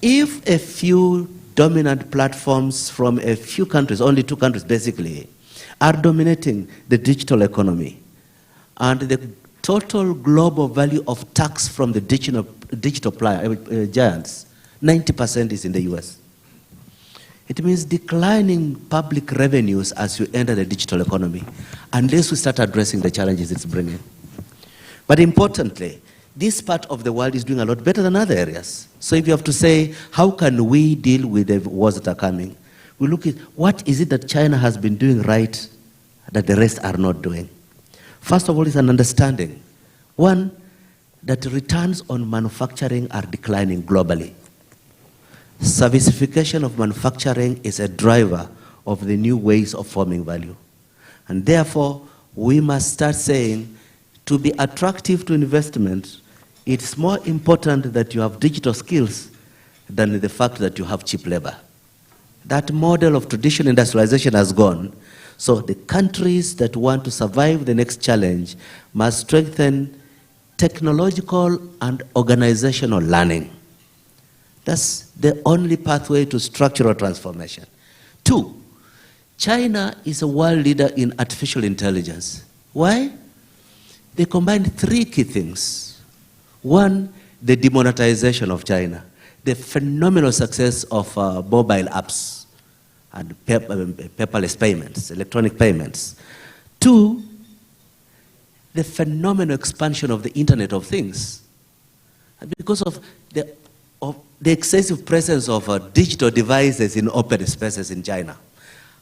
If a few dominant platforms from a few countries, only 2 countries basically, are dominating the digital economy, and the total global value of tax from the digital giants, 90% is in the US. It means declining public revenues as you enter the digital economy, unless we start addressing the challenges it's bringing. But importantly, this part of the world is doing a lot better than other areas. So if you have to say, how can we deal with the wars that are coming? We look at what is it that China has been doing right that the rest are not doing. First of all, is an understanding. One, that returns on manufacturing are declining globally. Servicification of manufacturing is a driver of the new ways of forming value. And therefore, we must start saying, to be attractive to investment, it's more important that you have digital skills than the fact that you have cheap labor. That model of traditional industrialization has gone. So the countries that want to survive the next challenge must strengthen technological and organizational learning. That's the only pathway to structural transformation. 2, China is a world leader in artificial intelligence. Why? They combine 3 key things. 1, the demonetization of China, the phenomenal success of mobile apps and paperless payments, electronic payments. 2, the phenomenal expansion of the Internet of Things. And because of the excessive presence of digital devices in open spaces in China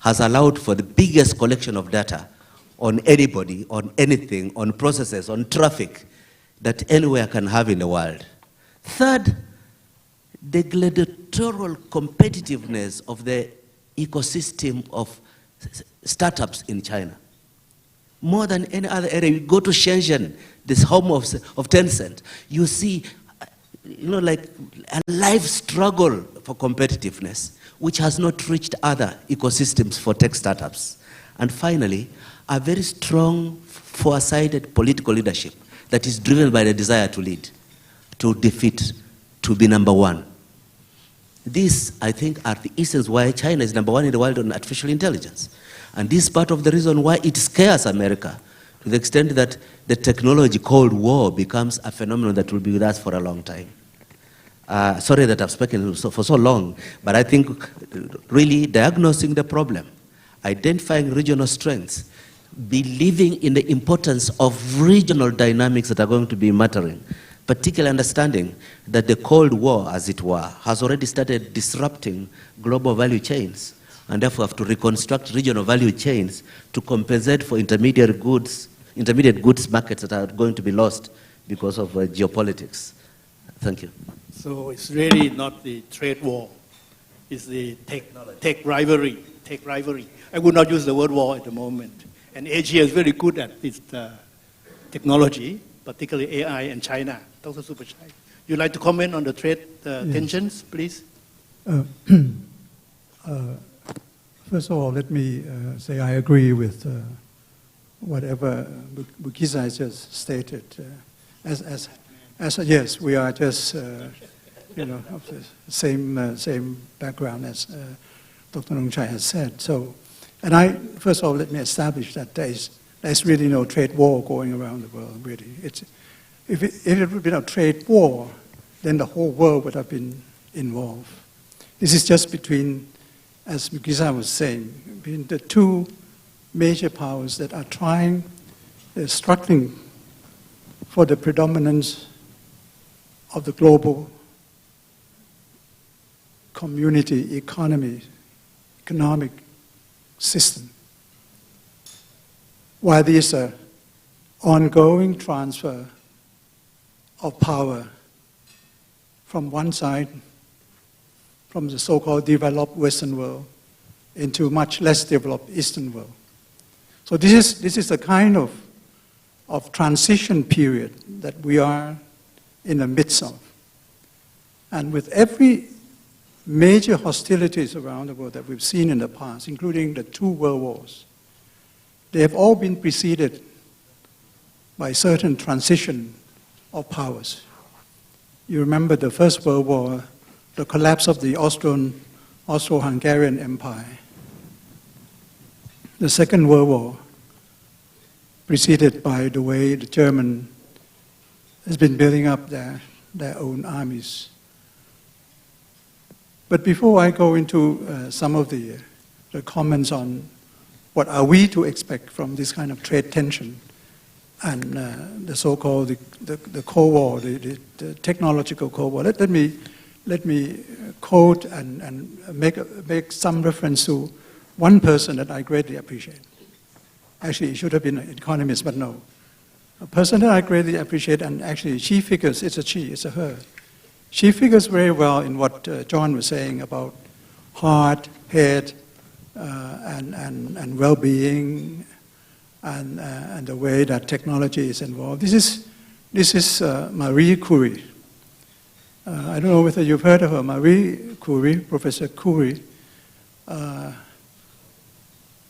has allowed for the biggest collection of data on anybody, on anything, on processes, on traffic that anywhere can have in the world. 3rd, the gladiatorial competitiveness of the ecosystem of startups in China. More than any other area, you go to Shenzhen, this home of Tencent, you see, like a life struggle for competitiveness, which has not reached other ecosystems for tech startups. And finally, a very strong, foresighted political leadership that is driven by the desire to lead, to defeat, to be number 1. These, I think, are the reasons why China is number 1 in the world on artificial intelligence. And this is part of the reason why it scares America, to the extent that the technology Cold War becomes a phenomenon that will be with us for a long time. Sorry that I've spoken for so long, but I think really diagnosing the problem, identifying regional strengths, believing in the importance of regional dynamics that are going to be mattering, particularly understanding that the Cold War, as it were, has already started disrupting global value chains, and therefore have to reconstruct regional value chains to compensate for intermediate goods markets that are going to be lost because of geopolitics. Thank you. So it's really not the trade war, it's the tech rivalry. I would not use the word war at the moment. And Asia is very good at this technology, particularly AI and China. Dr. Supachai, you'd like to comment on the trade tensions, please? First of all, let me say I agree with whatever Bukisa just stated. Yes, we are just of the same background as Dr. Nongchai has said. So, and first of all, let me establish that there's really no trade war going around the world. Really, if it had been a trade war, then the whole world would have been involved. This is just between, as Bukisa was saying, between the 2 major powers that are struggling for the predominance of the global community, economic system. While there is an ongoing transfer of power from one side, from the so-called developed Western world, into much less developed Eastern world. So this is a kind of transition period that we are in the midst of. And with every major hostilities around the world that we've seen in the past, including the 2 world wars, they have all been preceded by certain transition of powers. You remember the First World War the collapse of the Austro-Hungarian Empire, the Second World War, preceded by the way the German has been building up their own armies. But before I go into some of the comments on what are we to expect from this kind of trade tension and the so-called the Cold War, the technological Cold War, let me quote and make some reference to one person that I greatly appreciate. Actually, it should have been an economist, but no. A person that I greatly appreciate, and actually she figures, it's a her. She figures very well in what John was saying about heart, head, and well-being, and the way that technology is involved. This is Marie Curie. I don't know whether you've heard of her. Marie Curie, Professor Curie,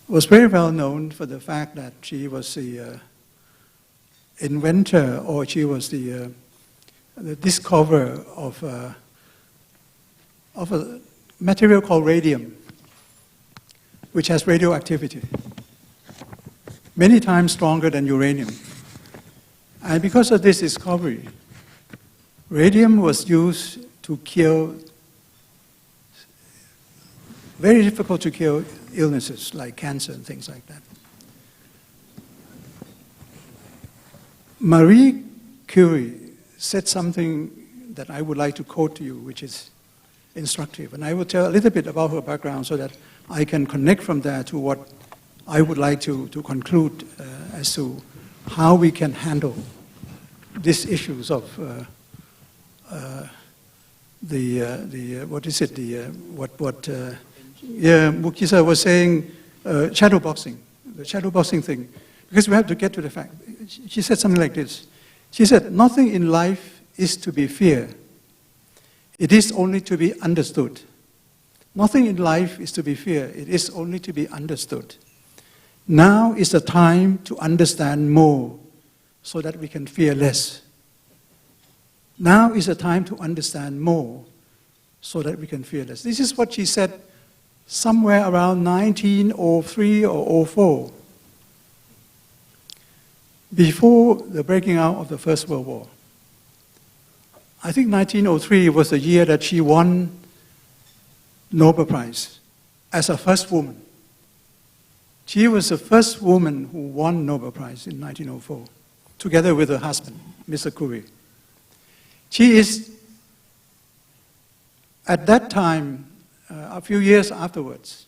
was very well known for the fact that she was the inventor, or she was the discoverer of a material called radium, which has radioactivity, many times stronger than uranium. And because of this discovery, radium was used to cure very difficult to cure illnesses like cancer and things like that. Marie Curie said something that I would like to quote to you, which is instructive. And I will tell a little bit about her background so that I can connect from there to what I would like to conclude as to how we can handle these issues of Mukisa was saying, shadow boxing, the shadow boxing thing, because we have to get to the fact. She said something like this. She said, nothing in life is to be feared. It is only to be understood. Nothing in life is to be feared. It is only to be understood. Now is the time to understand more so that we can fear less. Now is the time to understand more so that we can fear less. This is what she said somewhere around 1903 or 04, before the breaking out of the First World War. I think 1903 was the year that she won Nobel Prize as a first woman. She was the first woman who won Nobel Prize in 1904, together with her husband, Mr. Curie. She is, at that time, a few years afterwards,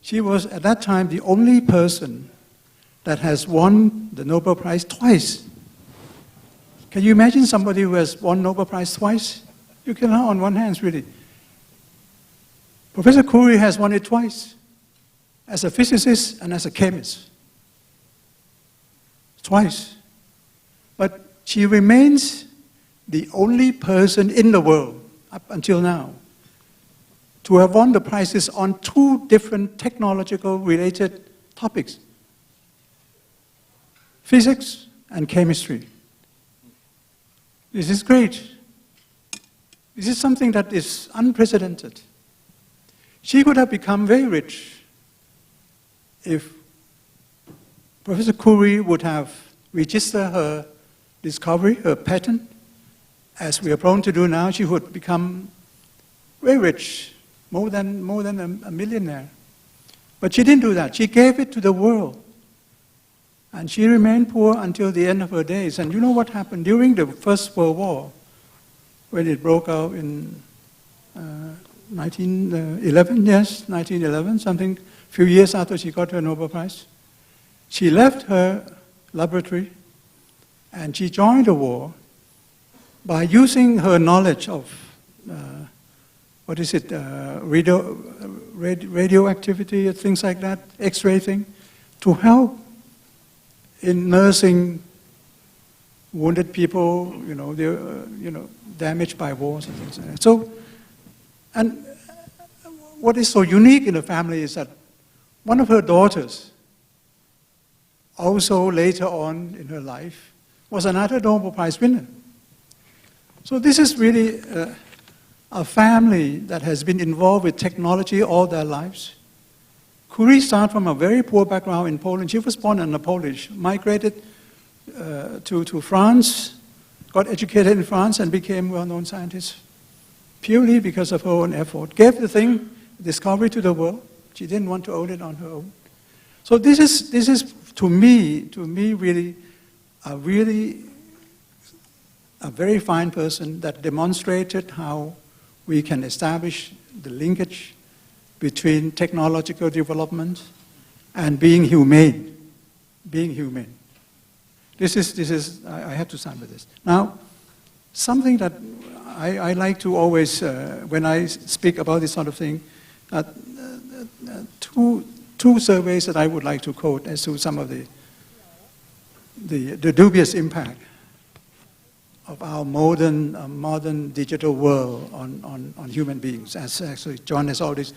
she was at that time the only person that has won the Nobel Prize twice. Can you imagine somebody who has won Nobel Prize twice? You cannot on one hand, really. Professor Curie has won it twice, as a physicist and as a chemist. Twice. But she remains the only person in the world, up until now, to have won the prizes on two different technological related topics: physics and chemistry. This is great. This is something that is unprecedented. She could have become very rich if Professor Curie would have registered her discovery, her patent, as we are prone to do now. She would become very rich, more than a millionaire. But she didn't do that. She gave it to the world. And she remained poor until the end of her days. And you know what happened? During the First World War, when it broke out in 1911, something, a few years after she got her Nobel Prize, she left her laboratory and she joined the war by using her knowledge of radioactivity, things like that, X-ray thing, to help in nursing wounded people, damaged by wars and things like that. So, and what is so unique in the family is that one of her daughters, also later on in her life, was another Nobel Prize winner. So this is really a family that has been involved with technology all their lives. Curie started from a very poor background in Poland. She was born in Polish, migrated to France, got educated in France, and became a well-known scientist purely because of her own effort. Gave the thing, discovery to the world. She didn't want to own it on her own. So this is to me really a very fine person that demonstrated how we can establish the linkage between technological development and being humane. Being humane. This is I have to sign with this. Now, something that I like to always, when I speak about this sort of thing, two surveys that I would like to quote as to some of the dubious impact of our modern digital world on human beings. As actually John has already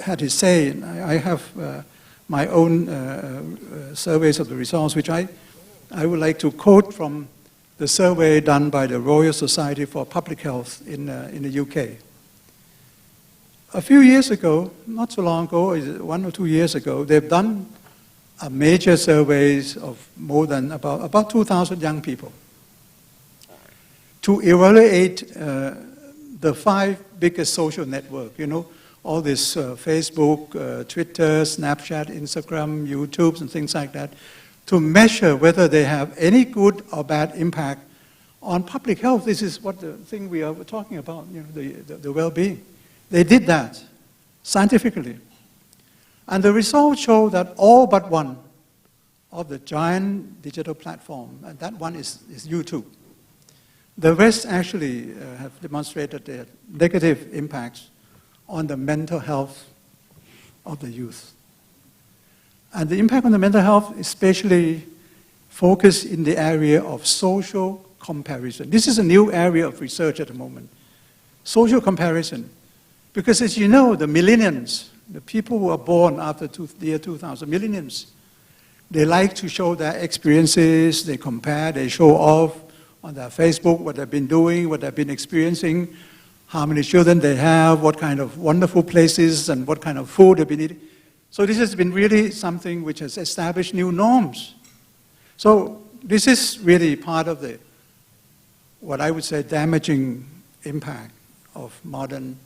had his say, I have my own surveys of the results, which I would like to quote from the survey done by the Royal Society for Public Health in the UK. A few years ago, not so long ago, 1 or 2 years ago, they've done a major surveys of more than about 2,000 young people to evaluate the 5 biggest social networks, you know, all this Facebook, Twitter, Snapchat, Instagram, YouTube, and things like that, to measure whether they have any good or bad impact on public health. This is what the thing we are talking about, you know, the well-being. They did that scientifically. And the results show that all but one of the giant digital platform, and that one is YouTube. The rest actually have demonstrated their negative impacts on the mental health of the youth. And the impact on the mental health especially focused in the area of social comparison. This is a new area of research at the moment. Social comparison. Because as you know, the millennials, the people who are born after the year 2000, millennials, they like to show their experiences, they compare, they show off on their Facebook what they've been doing, what they've been experiencing, how many children they have, what kind of wonderful places and what kind of food they've been eating. So this has been really something which has established new norms. So this is really part of the, what I would say, damaging impact of modern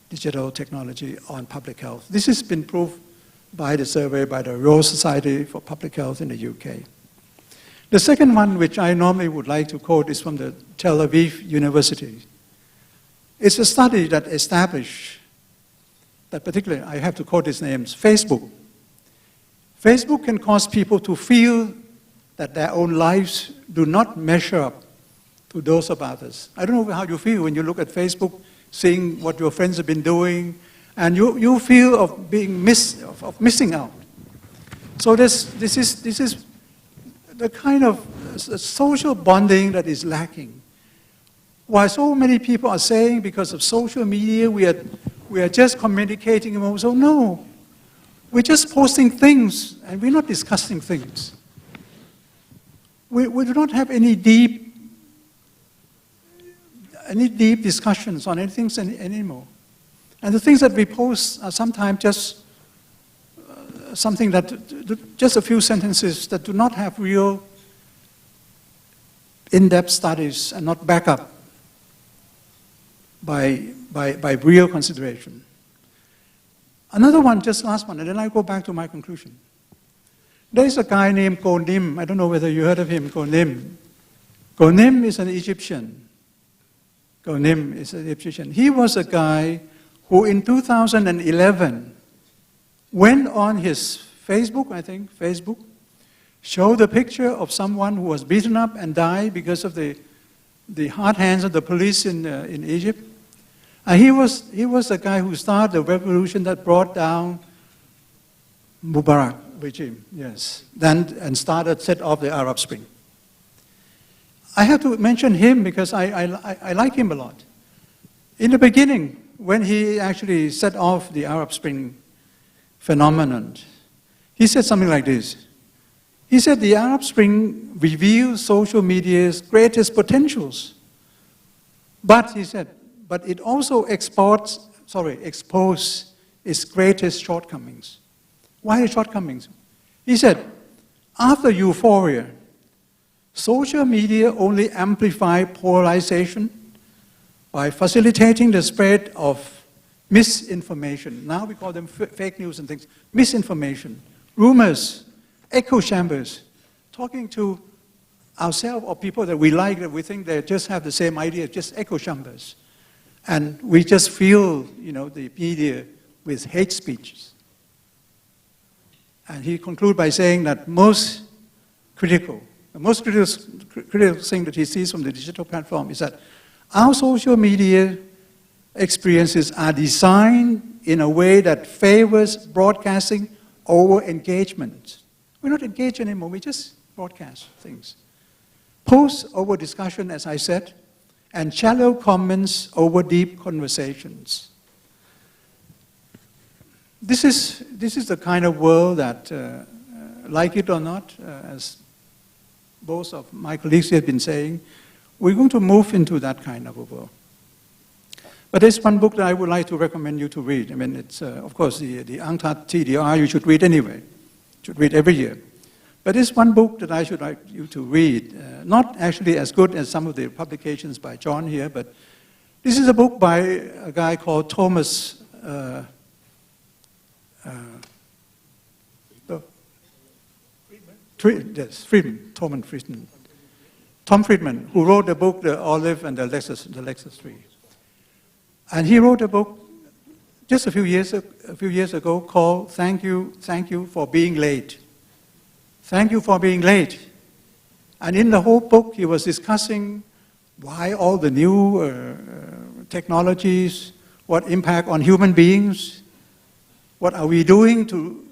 digital technology on public health. This has been proved by the survey by the Royal Society for Public Health in the UK. The second one, which I normally would like to quote, is from the Tel Aviv University. It's a study that established that particularly, I have to quote its names, Facebook. Facebook can cause people to feel that their own lives do not measure up to those of others. I don't know how you feel when you look at Facebook, seeing what your friends have been doing, and you feel of being missing out. So this is the kind of social bonding that is lacking. While so many people are saying because of social media we are just communicating more, so no, we're just posting things and we're not discussing things. We do not have any deep discussions on anything anymore. And the things that we post are sometimes just something that, just a few sentences that do not have real in-depth studies and not back up by real consideration. Another one, just last one, and then I go back to my conclusion. There is a guy named Gonim. I don't know whether you heard of him, Gonim. Gonim is an Egyptian. Gonim is an Egyptian. He was a guy who in 2011 went on his Facebook, I think, showed a picture of someone who was beaten up and died because of the hard hands of the police in Egypt. And he was the guy who started the revolution that brought down Mubarak regime, yes, and set off the Arab Spring. I have to mention him because I like him a lot. In the beginning, when he actually set off the Arab Spring phenomenon, he said something like this. He said the Arab Spring revealed social media's greatest potentials. But, he said, but it also exposes its greatest shortcomings. Why shortcomings? He said, after euphoria, social media only amplify polarization by facilitating the spread of misinformation. Now we call them fake news and things. Misinformation, rumors, echo chambers, talking to ourselves or people that we like, that we think they just have the same idea, just echo chambers. And we just feel, the media with hate speeches. And he concludes by saying that the most critical thing that he sees from the digital platform is that our social media experiences are designed in a way that favors broadcasting over engagement. We're not engaged anymore, we just broadcast things. Posts over discussion, as I said, and shallow comments over deep conversations. This is the kind of world that, like it or not, as both of my colleagues have been saying, we're going to move into that kind of a world. But there's one book that I would like to recommend you to read. I mean, it's, of course, the UNCTAD TDR you should read anyway. You should read every year. But there's one book that I should like you to read, not actually as good as some of the publications by John here, but this is a book by a guy called Thomas Friedman. Tom Friedman, who wrote the book, The Olive and the Lexus Tree. And he wrote a book just a few years ago called Thank You for Being Late. Thank you for being late. And in the whole book, he was discussing why all the new technologies, what impact on human beings, what are we doing to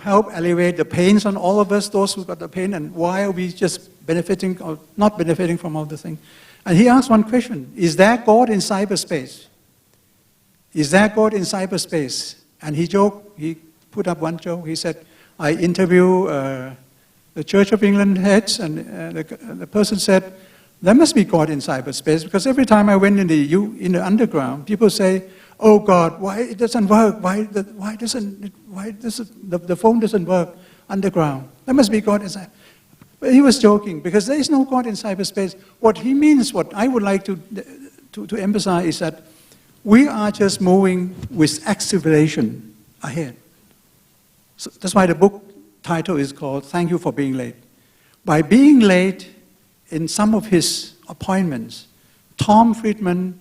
help alleviate the pains on all of us, those who got the pain, and why are we just benefiting or not benefiting from all the things? And he asked one question, is there God in cyberspace? Is there God in cyberspace? And he put up one joke, he said, I interview the Church of England heads, and the person said, there must be God in cyberspace, because every time I went in the underground, people say, oh God, why it doesn't work? Why the phone doesn't work underground? There must be God inside. But he was joking, because there is no God in cyberspace. What he means, what I would like to emphasize is that we are just moving with acceleration ahead. So that's why the book title is called Thank You for Being Late. By being late in some of his appointments, Tom Friedman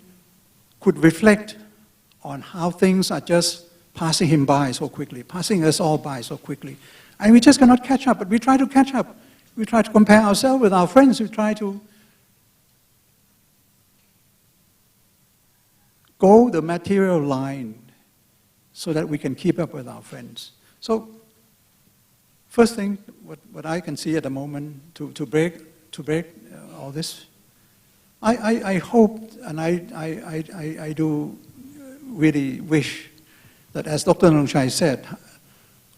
could reflect on how things are just passing him by so quickly, passing us all by so quickly. And we just cannot catch up, but we try to catch up. We try to compare ourselves with our friends. We try to go the material line so that we can keep up with our friends. So, first thing, what I can see at the moment to break all this, I hope and I do really wish that, as Dr. Nongchai said,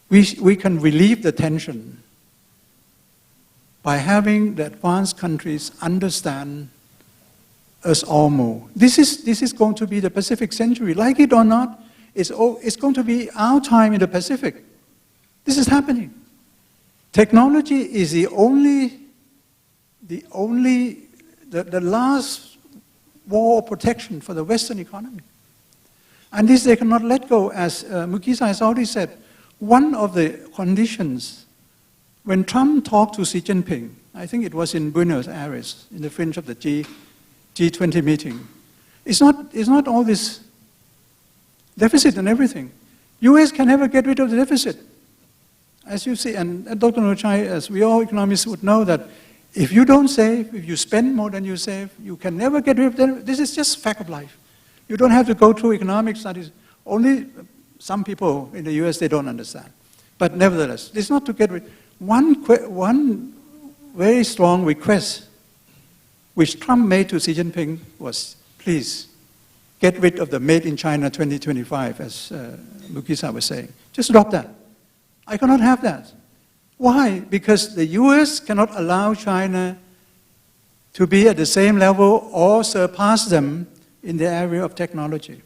we can relieve the tension by having the advanced countries understand us all more. This is going to be the Pacific century. Like it or not, it's going to be our time in the Pacific. This is happening. Technology is the last wall of protection for the Western economy. And this they cannot let go. As Mukisa has already said, one of the conditions when Trump talked to Xi Jinping, I think it was in Buenos Aires, in the fringe of the G20 meeting, it's not all this deficit and everything. US can never get rid of the deficit. As you see, and Dr. Nochai, as we all economists would know, that if you don't save, if you spend more than you save, you can never get rid of it. This is just fact of life. You don't have to go through economic studies. Only some people in the US, they don't understand. But nevertheless, it's not to get rid. One very strong request which Trump made to Xi Jinping was, please, get rid of the Made in China 2025, as Mukisa was saying. Just drop that. I cannot have that. Why? Because the US cannot allow China to be at the same level or surpass them in the area of technology.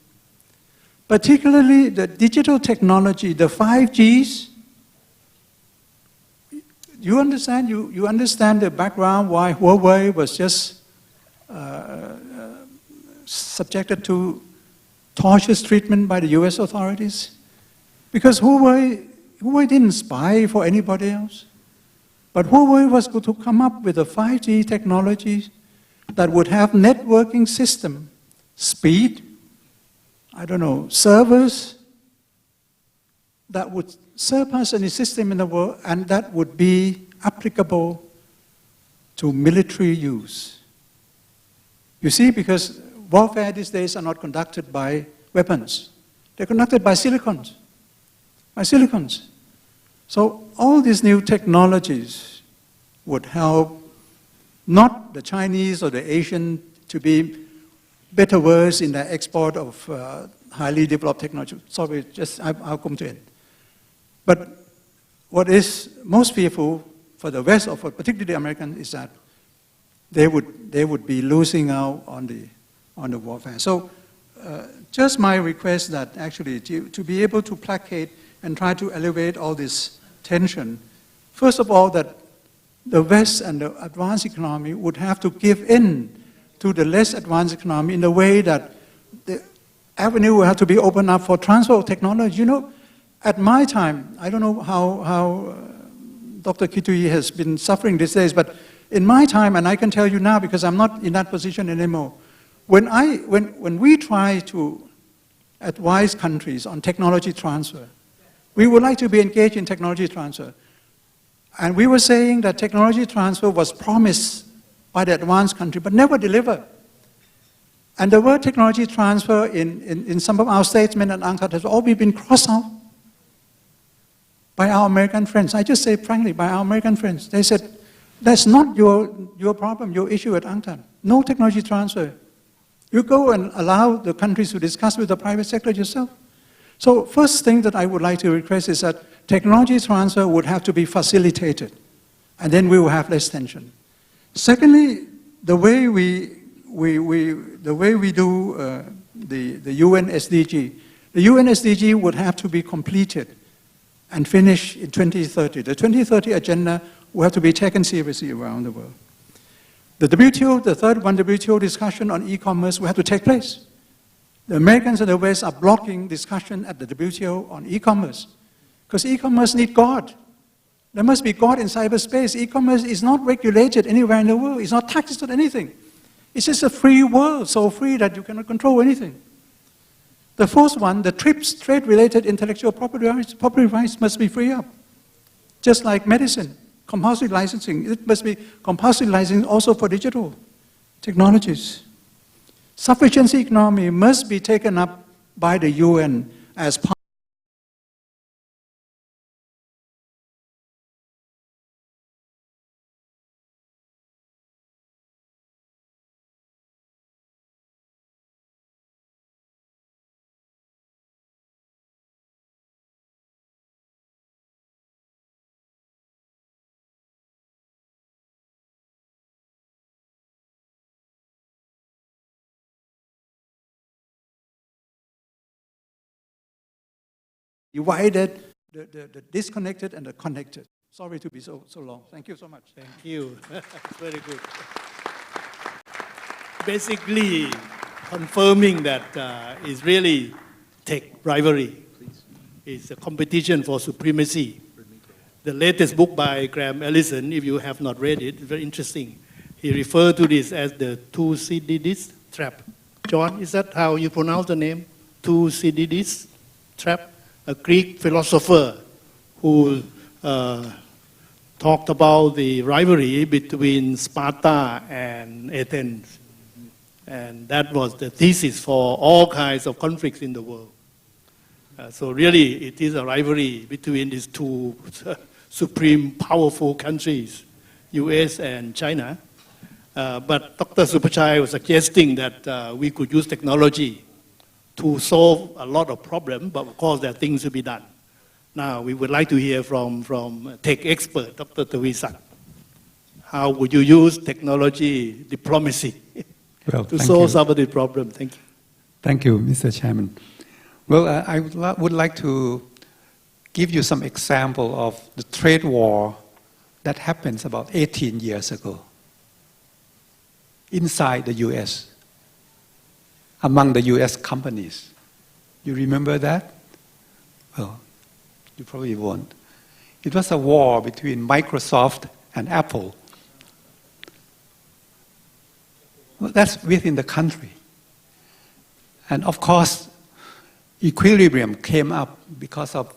Particularly the digital technology, the 5Gs. You understand? You understand the background why Huawei was just subjected to torturous treatment by the US authorities? Because Huawei didn't spy for anybody else. But Huawei was going to come up with a 5G technology that would have networking system, speed, servers that would surpass any system in the world, and that would be applicable to military use. You see, because warfare these days are not conducted by weapons. They're conducted by silicons. So all these new technologies would help not the Chinese or the Asian to be better worse in the export of highly developed technology. Sorry, I'll come to it. But what is most fearful for the West, or for particularly the Americans, is that they would be losing out on the warfare. So just my request that actually to be able to placate and try to elevate all this tension, first of all, that the West and the advanced economy would have to give in to the less advanced economy in the way that the avenue will have to be opened up for transfer of technology. At my time, I don't know how Dr. Kitui has been suffering these days, but in my time, and I can tell you now because I'm not in that position anymore, when we try to advise countries on technology transfer, we would like to be engaged in technology transfer. And we were saying that technology transfer was promised by the advanced country, but never delivered. And the word technology transfer in some of our statesmen and UNCTAD has all been crossed out by our American friends. I just say frankly, by our American friends. They said, that's not your problem, your issue at UNCTAD. No technology transfer. You go and allow the countries to discuss with the private sector yourself. So first thing that I would like to request is that technology transfer would have to be facilitated, and then we will have less tension. Secondly, the way we do the UN SDG, the UN SDG would have to be completed and finished in 2030. The 2030 agenda will have to be taken seriously around the world. The WTO, the third one, WTO discussion on e-commerce will have to take place. The Americans and the West are blocking discussion at the WTO on e-commerce because e-commerce needs God. There must be God in cyberspace. E-commerce is not regulated anywhere in the world. It's not taxed on anything. It's just a free world, so free that you cannot control anything. The fourth one, the TRIPS, trade-related intellectual property rights must be free up. Just like medicine, compulsory licensing. It must be compulsory licensing also for digital technologies. Sufficiency economy must be taken up by the UN as part divided, the disconnected and the connected. Sorry to be so long. Thank you so much. Thank you. Very good. Basically, confirming that is really tech rivalry. It's a competition for supremacy. The latest book by Graham Allison, if you have not read it, is very interesting. He referred to this as the Thucydides trap. John, is that how you pronounce the name? Thucydides trap? A Greek philosopher who talked about the rivalry between Sparta and Athens. And that was the thesis for all kinds of conflicts in the world. So really, it is a rivalry between these two supreme, powerful countries, US and China. But Dr. Supachai was suggesting that we could use technology to solve a lot of problems, but of course there are things to be done. Now, we would like to hear from tech expert, Dr. Tavisak. How would you use technology diplomacy to solve some of the problems? Thank you. Thank you, Mr. Chairman. Well, I would like to give you some example of the trade war that happens about 18 years ago inside the U.S., among the U.S. companies. You remember that? Well, you probably won't. It was a war between Microsoft and Apple. Well, that's within the country. And of course, equilibrium came up because of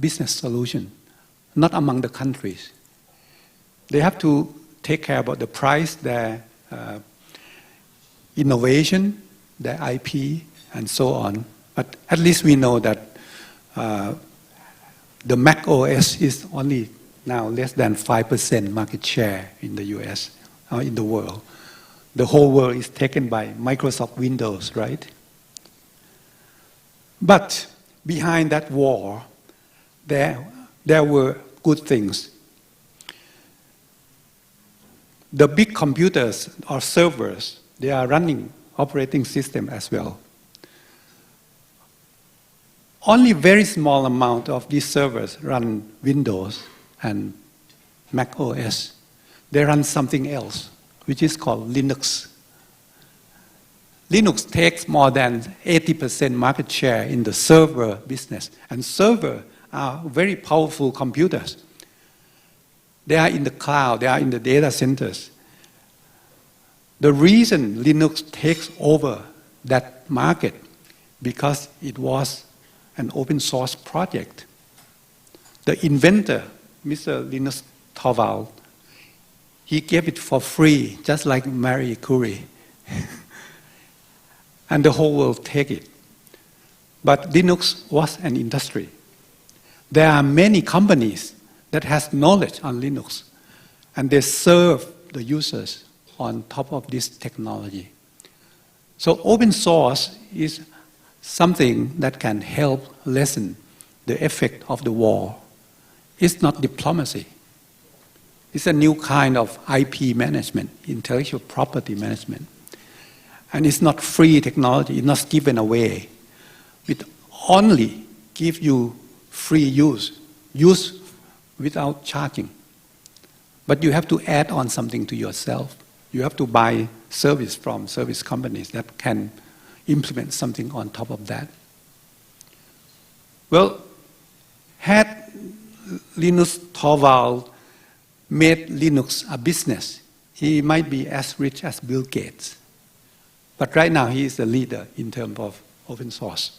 business solution, not among the countries. They have to take care about the price, their innovation, their IP, and so on. But at least we know that the Mac OS is only now less than 5% market share in the US, or in the world. The whole world is taken by Microsoft Windows, right? But behind that war, there were good things. The big computers or servers, they are running operating system as well. Only very small amount of these servers run Windows and Mac OS. They run something else, which is called Linux. Linux takes more than 80% market share in the server business. And servers are very powerful computers. They are in the cloud, they are in the data centers. The reason Linux takes over that market because it was an open source project. The inventor, Mr. Linus Torvalds, he gave it for free, just like Marie Curie. And the whole world take it. But Linux was an industry. There are many companies that has knowledge on Linux, and they serve the users on top of this technology. So open source is something that can help lessen the effect of the war. It's not diplomacy. It's a new kind of IP management, intellectual property management. And it's not free technology, it's not given away. It only gives you free use without charging. But you have to add on something to yourself. You have to buy service from service companies that can implement something on top of that. Well, had Linus Torvalds made Linux a business, he might be as rich as Bill Gates. But right now he is the leader in terms of open source.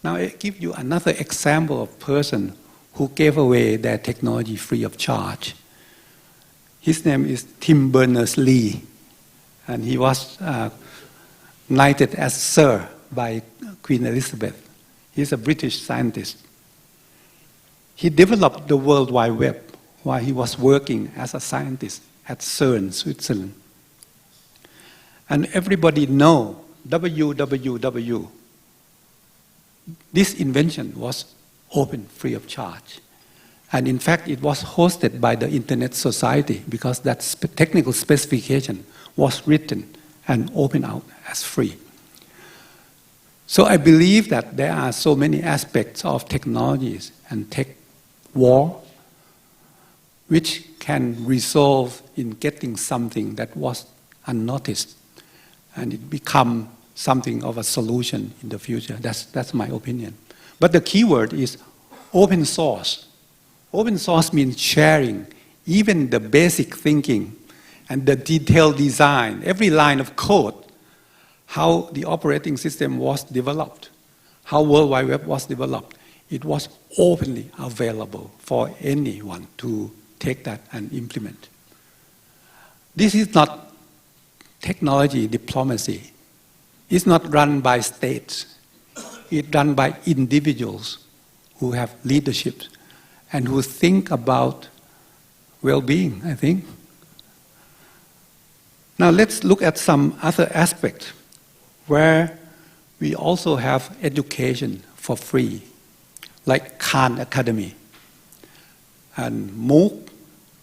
Now I give you another example of a person who gave away their technology free of charge. His name is Tim Berners-Lee, and he was knighted as Sir by Queen Elizabeth. He's a British scientist. He developed the World Wide Web while he was working as a scientist at CERN, Switzerland. And everybody know www. This invention was open, free of charge. And in fact, it was hosted by the Internet Society because that technical specification was written and open out as free. So I believe that there are so many aspects of technologies and tech war which can resolve in getting something that was unnoticed, and it become something of a solution in the future. That's my opinion. But the key word is open source. Open source means sharing, even the basic thinking and the detailed design, every line of code, how the operating system was developed, how World Wide Web was developed. It was openly available for anyone to take that and implement. This is not technology diplomacy. It's not run by states. It's run by individuals who have leadership and who think about well-being, I think. Now let's look at some other aspects where we also have education for free, like Khan Academy and MOOC,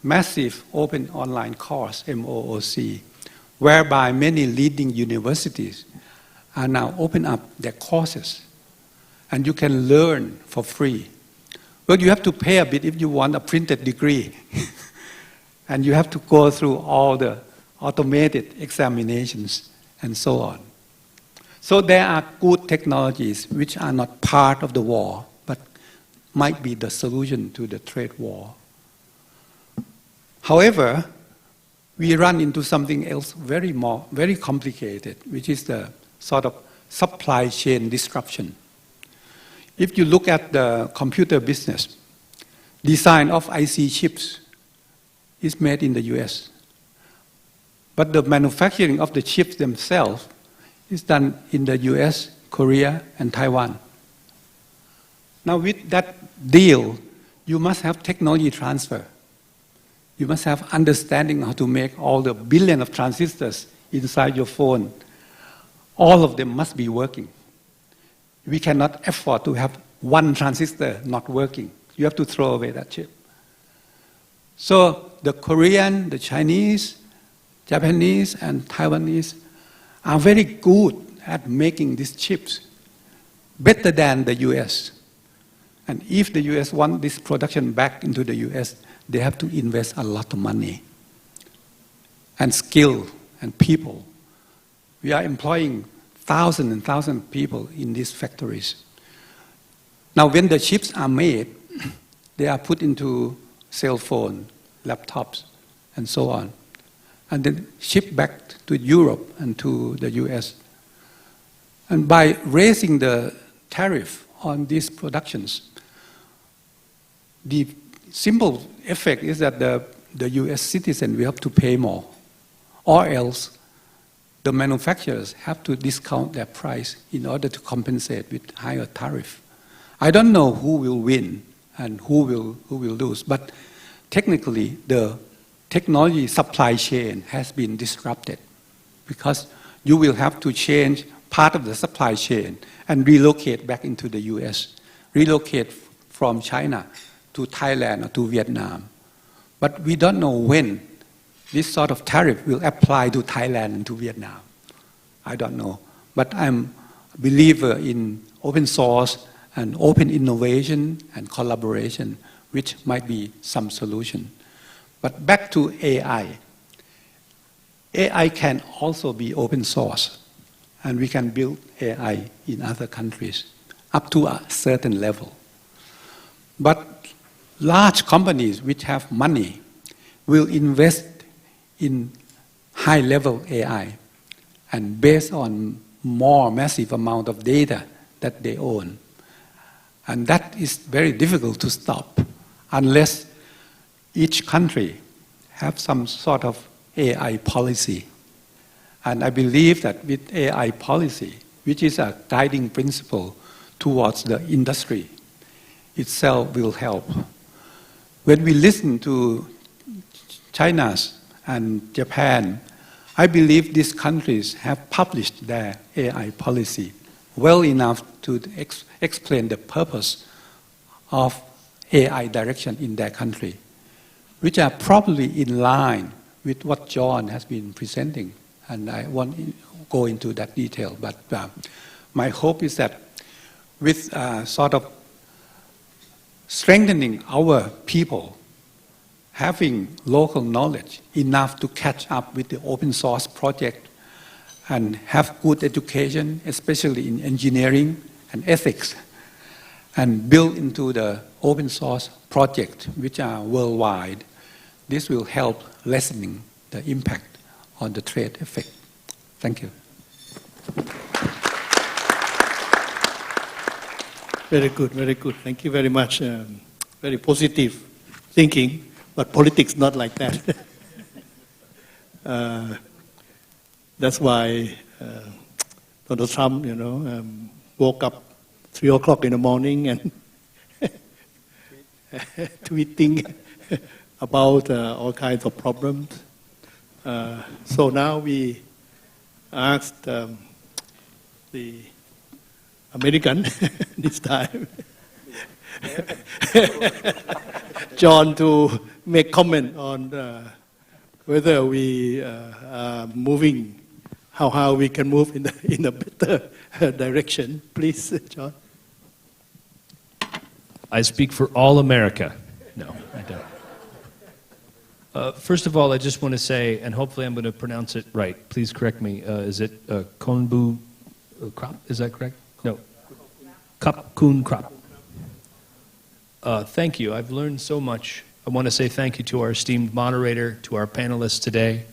Massive Open Online Course, MOOC, whereby many leading universities are now open up their courses, and you can learn for free. Well, you have to pay a bit if you want a printed degree, and you have to go through all the automated examinations and so on. So there are good technologies which are not part of the war, but might be the solution to the trade war. However, we run into something else very complicated, which is the sort of supply chain disruption. If you look at the computer business, design of IC chips is made in the US. But the manufacturing of the chips themselves is done in the US, Korea, and Taiwan. Now with that deal, you must have technology transfer. You must have understanding how to make all the billion of transistors inside your phone. All of them must be working. We cannot afford to have one transistor not working. You have to throw away that chip. So the Korean, the Chinese, Japanese, and Taiwanese are very good at making these chips, better than the US. And if the US want this production back into the US, they have to invest a lot of money and skill and people. We are employing thousands and thousands of people in these factories. Now, when the chips are made, they are put into cell phone, laptops, and so on, and then shipped back to Europe and to the US. And by raising the tariff on these productions, the simple effect is that the US citizen will have to pay more, or else the manufacturers have to discount their price in order to compensate with higher tariff. I don't know who will win and who will lose, but technically the technology supply chain has been disrupted because you will have to change part of the supply chain and relocate back into the US, relocate from China to Thailand or to Vietnam. But we don't know when this sort of tariff will apply to Thailand and to Vietnam. I don't know. But I'm a believer in open source and open innovation and collaboration, which might be some solution. But back to AI. AI can also be open source, and we can build AI in other countries up to a certain level. But large companies which have money will invest in high-level AI and based on more massive amount of data that they own. And that is very difficult to stop unless each country have some sort of AI policy. And I believe that with AI policy, which is a guiding principle towards the industry, itself will help. When we listen to China's and Japan, I believe these countries have published their AI policy well enough to explain the purpose of AI direction in their country, which are probably in line with what John has been presenting. And I won't go into that detail, but my hope is that with sort of strengthening our people, having local knowledge enough to catch up with the open source project and have good education, especially in engineering and ethics, and build into the open source project, which are worldwide, this will help lessening the impact on the trade effect. Thank you. Very good, very good. Thank you very much. Very positive thinking, but politics not like that. That's why Donald Trump, woke up 3 o'clock in the morning and tweeting about all kinds of problems. So now we asked the American this time, John, to make comment on whether we are moving how we can move in a better direction. Please, John. I speak for all America. No, I don't. First of all, I just want to say, and hopefully I'm going to pronounce it right. Please correct me. Is it Konbu Krap? Is that correct? No. Kap Kun Krap. Thank you. I've learned so much. I want to say thank you to our esteemed moderator, to our panelists today.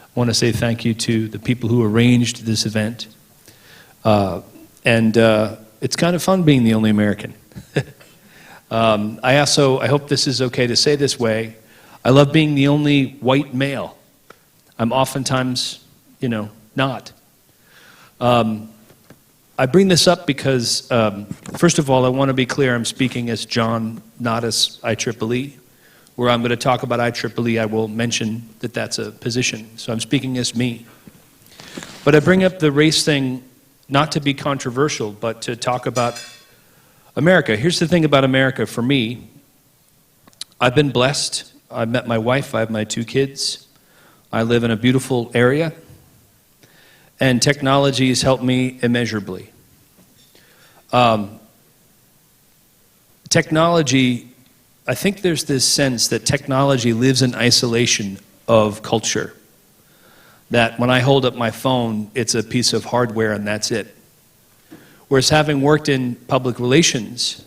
I want to say thank you to the people who arranged this event. It's kind of fun being the only American. I hope this is okay to say this way, I love being the only white male. I'm oftentimes, not. I bring this up because, first of all, I want to be clear, I'm speaking as John, not as IEEE. Where I'm going to talk about IEEE, I will mention that that's a position. So I'm speaking as me. But I bring up the race thing not to be controversial, but to talk about America. Here's the thing about America for me. I've been blessed. I met my wife. I have my 2 kids. I live in a beautiful area. And technology has helped me immeasurably. I think there's this sense that technology lives in isolation of culture. That when I hold up my phone, it's a piece of hardware and that's it. Whereas having worked in public relations,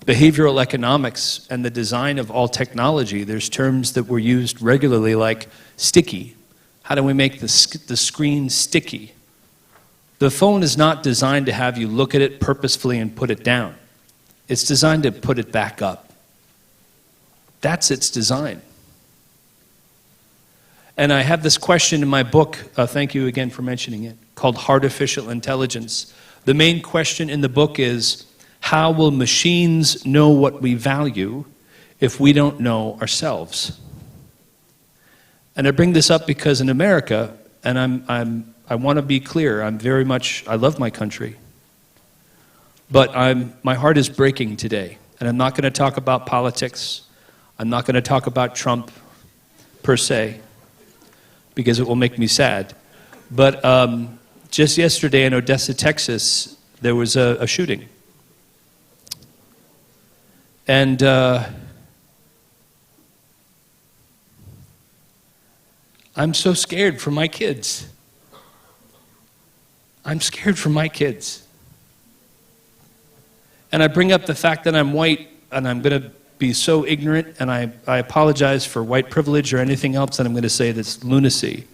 behavioral economics, and the design of all technology, there's terms that were used regularly like sticky. How do we make the screen sticky? The phone is not designed to have you look at it purposefully and put it down. It's designed to put it back up. That's its design. And I have this question in my book, thank you again for mentioning it, called Artificial Intelligence. The main question in the book is, how will machines know what we value if we don't know ourselves? And I bring this up because in America, and I want to be clear, I love my country. But my heart is breaking today. And I'm not going to talk about politics. I'm not going to talk about Trump, per se, because it will make me sad. But just yesterday in Odessa, Texas, there was a shooting. And I'm so scared for my kids. I'm scared for my kids. And I bring up the fact that I'm white, and I'm going to be so ignorant, and I apologize for white privilege or anything else that I'm going to say that's lunacy.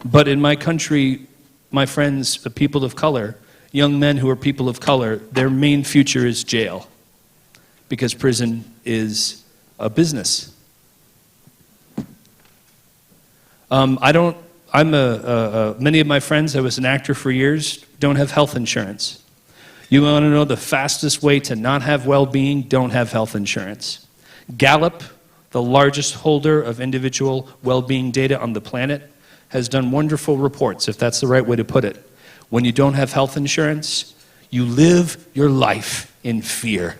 But in my country, my friends, the people of color, young men who are people of color, their main future is jail. Because prison is a business. Many of my friends, I was an actor for years, don't have health insurance. You want to know the fastest way to not have well-being? Don't have health insurance. Gallup, the largest holder of individual well-being data on the planet, has done wonderful reports, if that's the right way to put it. When you don't have health insurance, you live your life in fear.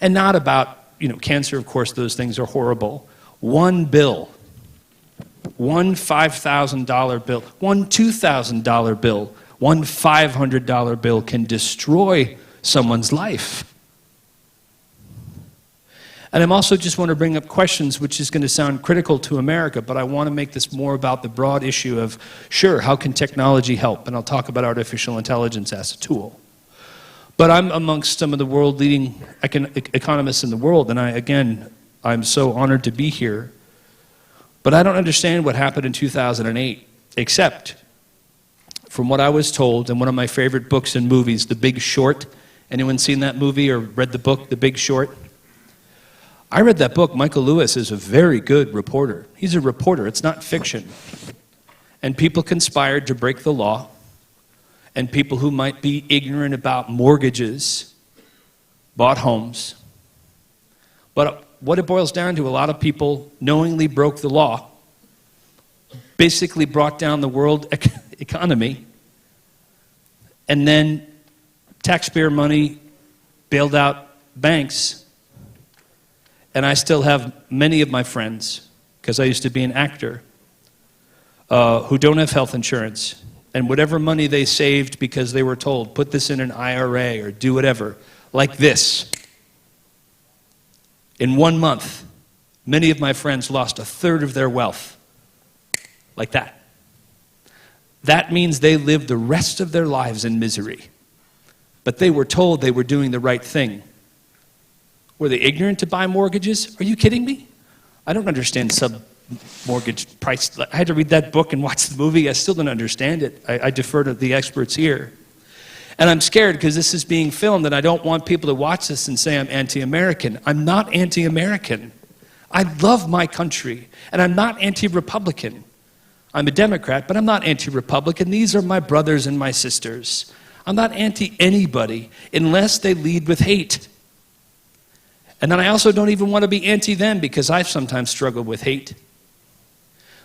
And not about, cancer, of course, those things are horrible. One bill, one $5,000 bill, one $2,000 bill, one $500 bill can destroy someone's life. And I'm also just want to bring up questions which is going to sound critical to America, but I want to make this more about the broad issue of, sure, how can technology help? And I'll talk about artificial intelligence as a tool. But I'm amongst some of the world leading economists in the world, and I'm so honored to be here. But I don't understand what happened in 2008, except from what I was told in one of my favorite books and movies, The Big Short. Anyone seen that movie or read the book, The Big Short? I read that book. Michael Lewis is a very good reporter. He's a reporter. It's not fiction. And people conspired to break the law. And people who might be ignorant about mortgages bought homes. But what it boils down to, a lot of people knowingly broke the law, basically brought down the world economy, and then taxpayer money bailed out banks. And I still have many of my friends, because I used to be an actor, who don't have health insurance, and whatever money they saved because they were told, put this in an IRA or do whatever, like this. In 1 month, many of my friends lost a third of their wealth. Like that. That means they lived the rest of their lives in misery. But they were told they were doing the right thing. Were they ignorant to buy mortgages? Are you kidding me? I don't understand sub-mortgage price. I had to read that book and watch the movie. I still don't understand it. I defer to the experts here. And I'm scared because this is being filmed and I don't want people to watch this and say I'm anti-American. I'm not anti-American. I love my country and I'm not anti-Republican. I'm a Democrat, but I'm not anti-Republican. These are my brothers and my sisters. I'm not anti-anybody unless they lead with hate. And then I also don't even want to be anti-them because I've sometimes struggled with hate.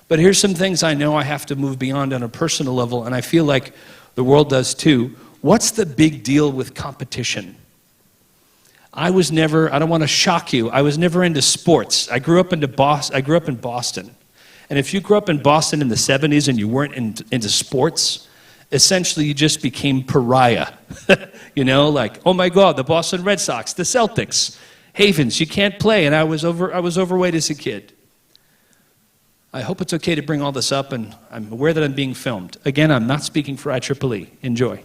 But here's some things I know I have to move beyond on a personal level, and I feel like the world does too. What's the big deal with competition? I don't want to shock you, I was never into sports. I grew up in Boston. And if you grew up in Boston in the 70s and you weren't into sports, essentially you just became pariah. You know, like, oh my God, the Boston Red Sox, the Celtics, Havens, you can't play. And I was overweight as a kid. I hope it's okay to bring all this up, and I'm aware that I'm being filmed. Again, I'm not speaking for IEEE. Enjoy.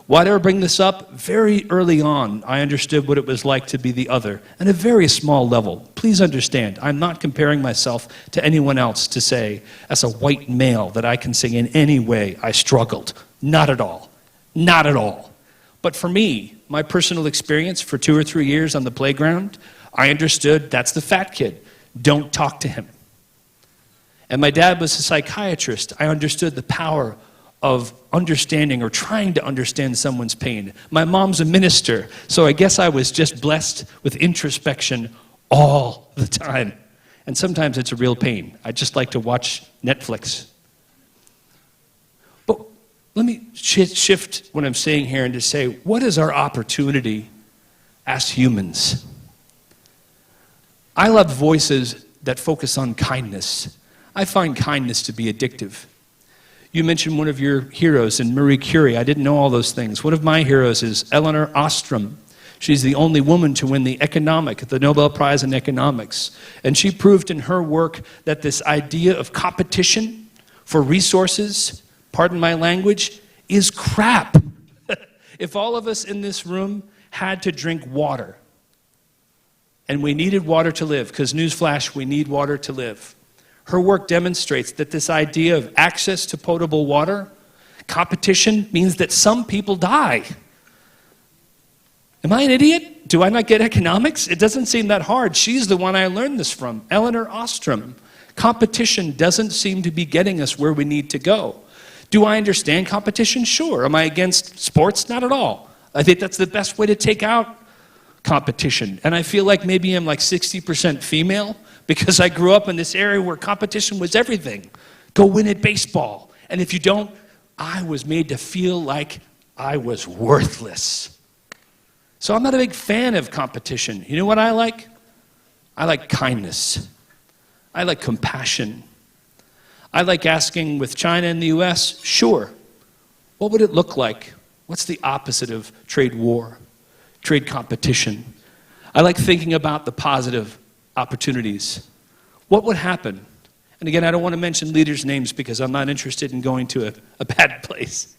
Why do I bring this up? Very early on, I understood what it was like to be the other, at a very small level. Please understand, I'm not comparing myself to anyone else to say, as a white male, that I can say in any way I struggled. Not at all. Not at all. But for me, my personal experience for 2 or 3 years on the playground, I understood that's the fat kid. Don't talk to him. And my dad was a psychiatrist. I understood the power of understanding or trying to understand someone's pain. My mom's a minister, so I guess I was just blessed with introspection all the time. And sometimes it's a real pain. I just like to watch Netflix. But let me shift what I'm saying here and to say, what is our opportunity as humans? I love voices that focus on kindness. I find kindness to be addictive. You mentioned one of your heroes in Marie Curie. I didn't know all those things. One of my heroes is Eleanor Ostrom. She's the only woman to win the Nobel Prize in Economics. And she proved in her work that this idea of competition for resources, pardon my language, is crap. If all of us in this room had to drink water, and we needed water to live, because newsflash, we need water to live. Her work demonstrates that this idea of access to potable water, competition, means that some people die. Am I an idiot? Do I not get economics? It doesn't seem that hard. She's the one I learned this from, Eleanor Ostrom. Competition doesn't seem to be getting us where we need to go. Do I understand competition? Sure. Am I against sports? Not at all. I think that's the best way to take out competition. And I feel like maybe I'm like 60% female, because I grew up in this area where competition was everything. Go win at baseball. And if you don't, I was made to feel like I was worthless. So I'm not a big fan of competition. You know what I like? I like kindness. I like compassion. I like asking, with China and the US, sure, what would it look like? What's the opposite of trade war, trade competition? I like thinking about the positive opportunities. What would happen? And again, I don't want to mention leaders' names because I'm not interested in going to a bad place.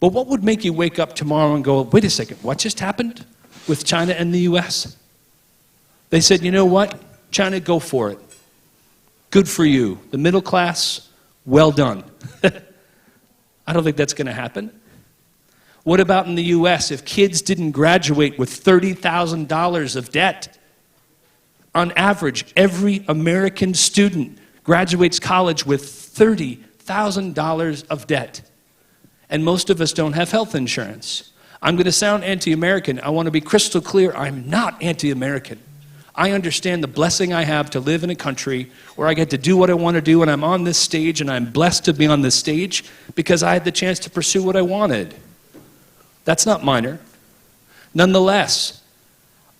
But what would make you wake up tomorrow and go, wait a second, what just happened with China and the US? They said, you know what? China, go for it. Good for you. The middle class, well done. I don't think that's going to happen. What about in the US if kids didn't graduate with $30,000 of debt? On average, every American student graduates college with $30,000 of debt. And most of us don't have health insurance. I'm going to sound anti-American. I want to be crystal clear. I'm not anti-American. I understand the blessing I have to live in a country where I get to do what I want to do, and I'm on this stage, and I'm blessed to be on this stage because I had the chance to pursue what I wanted. That's not minor. Nonetheless,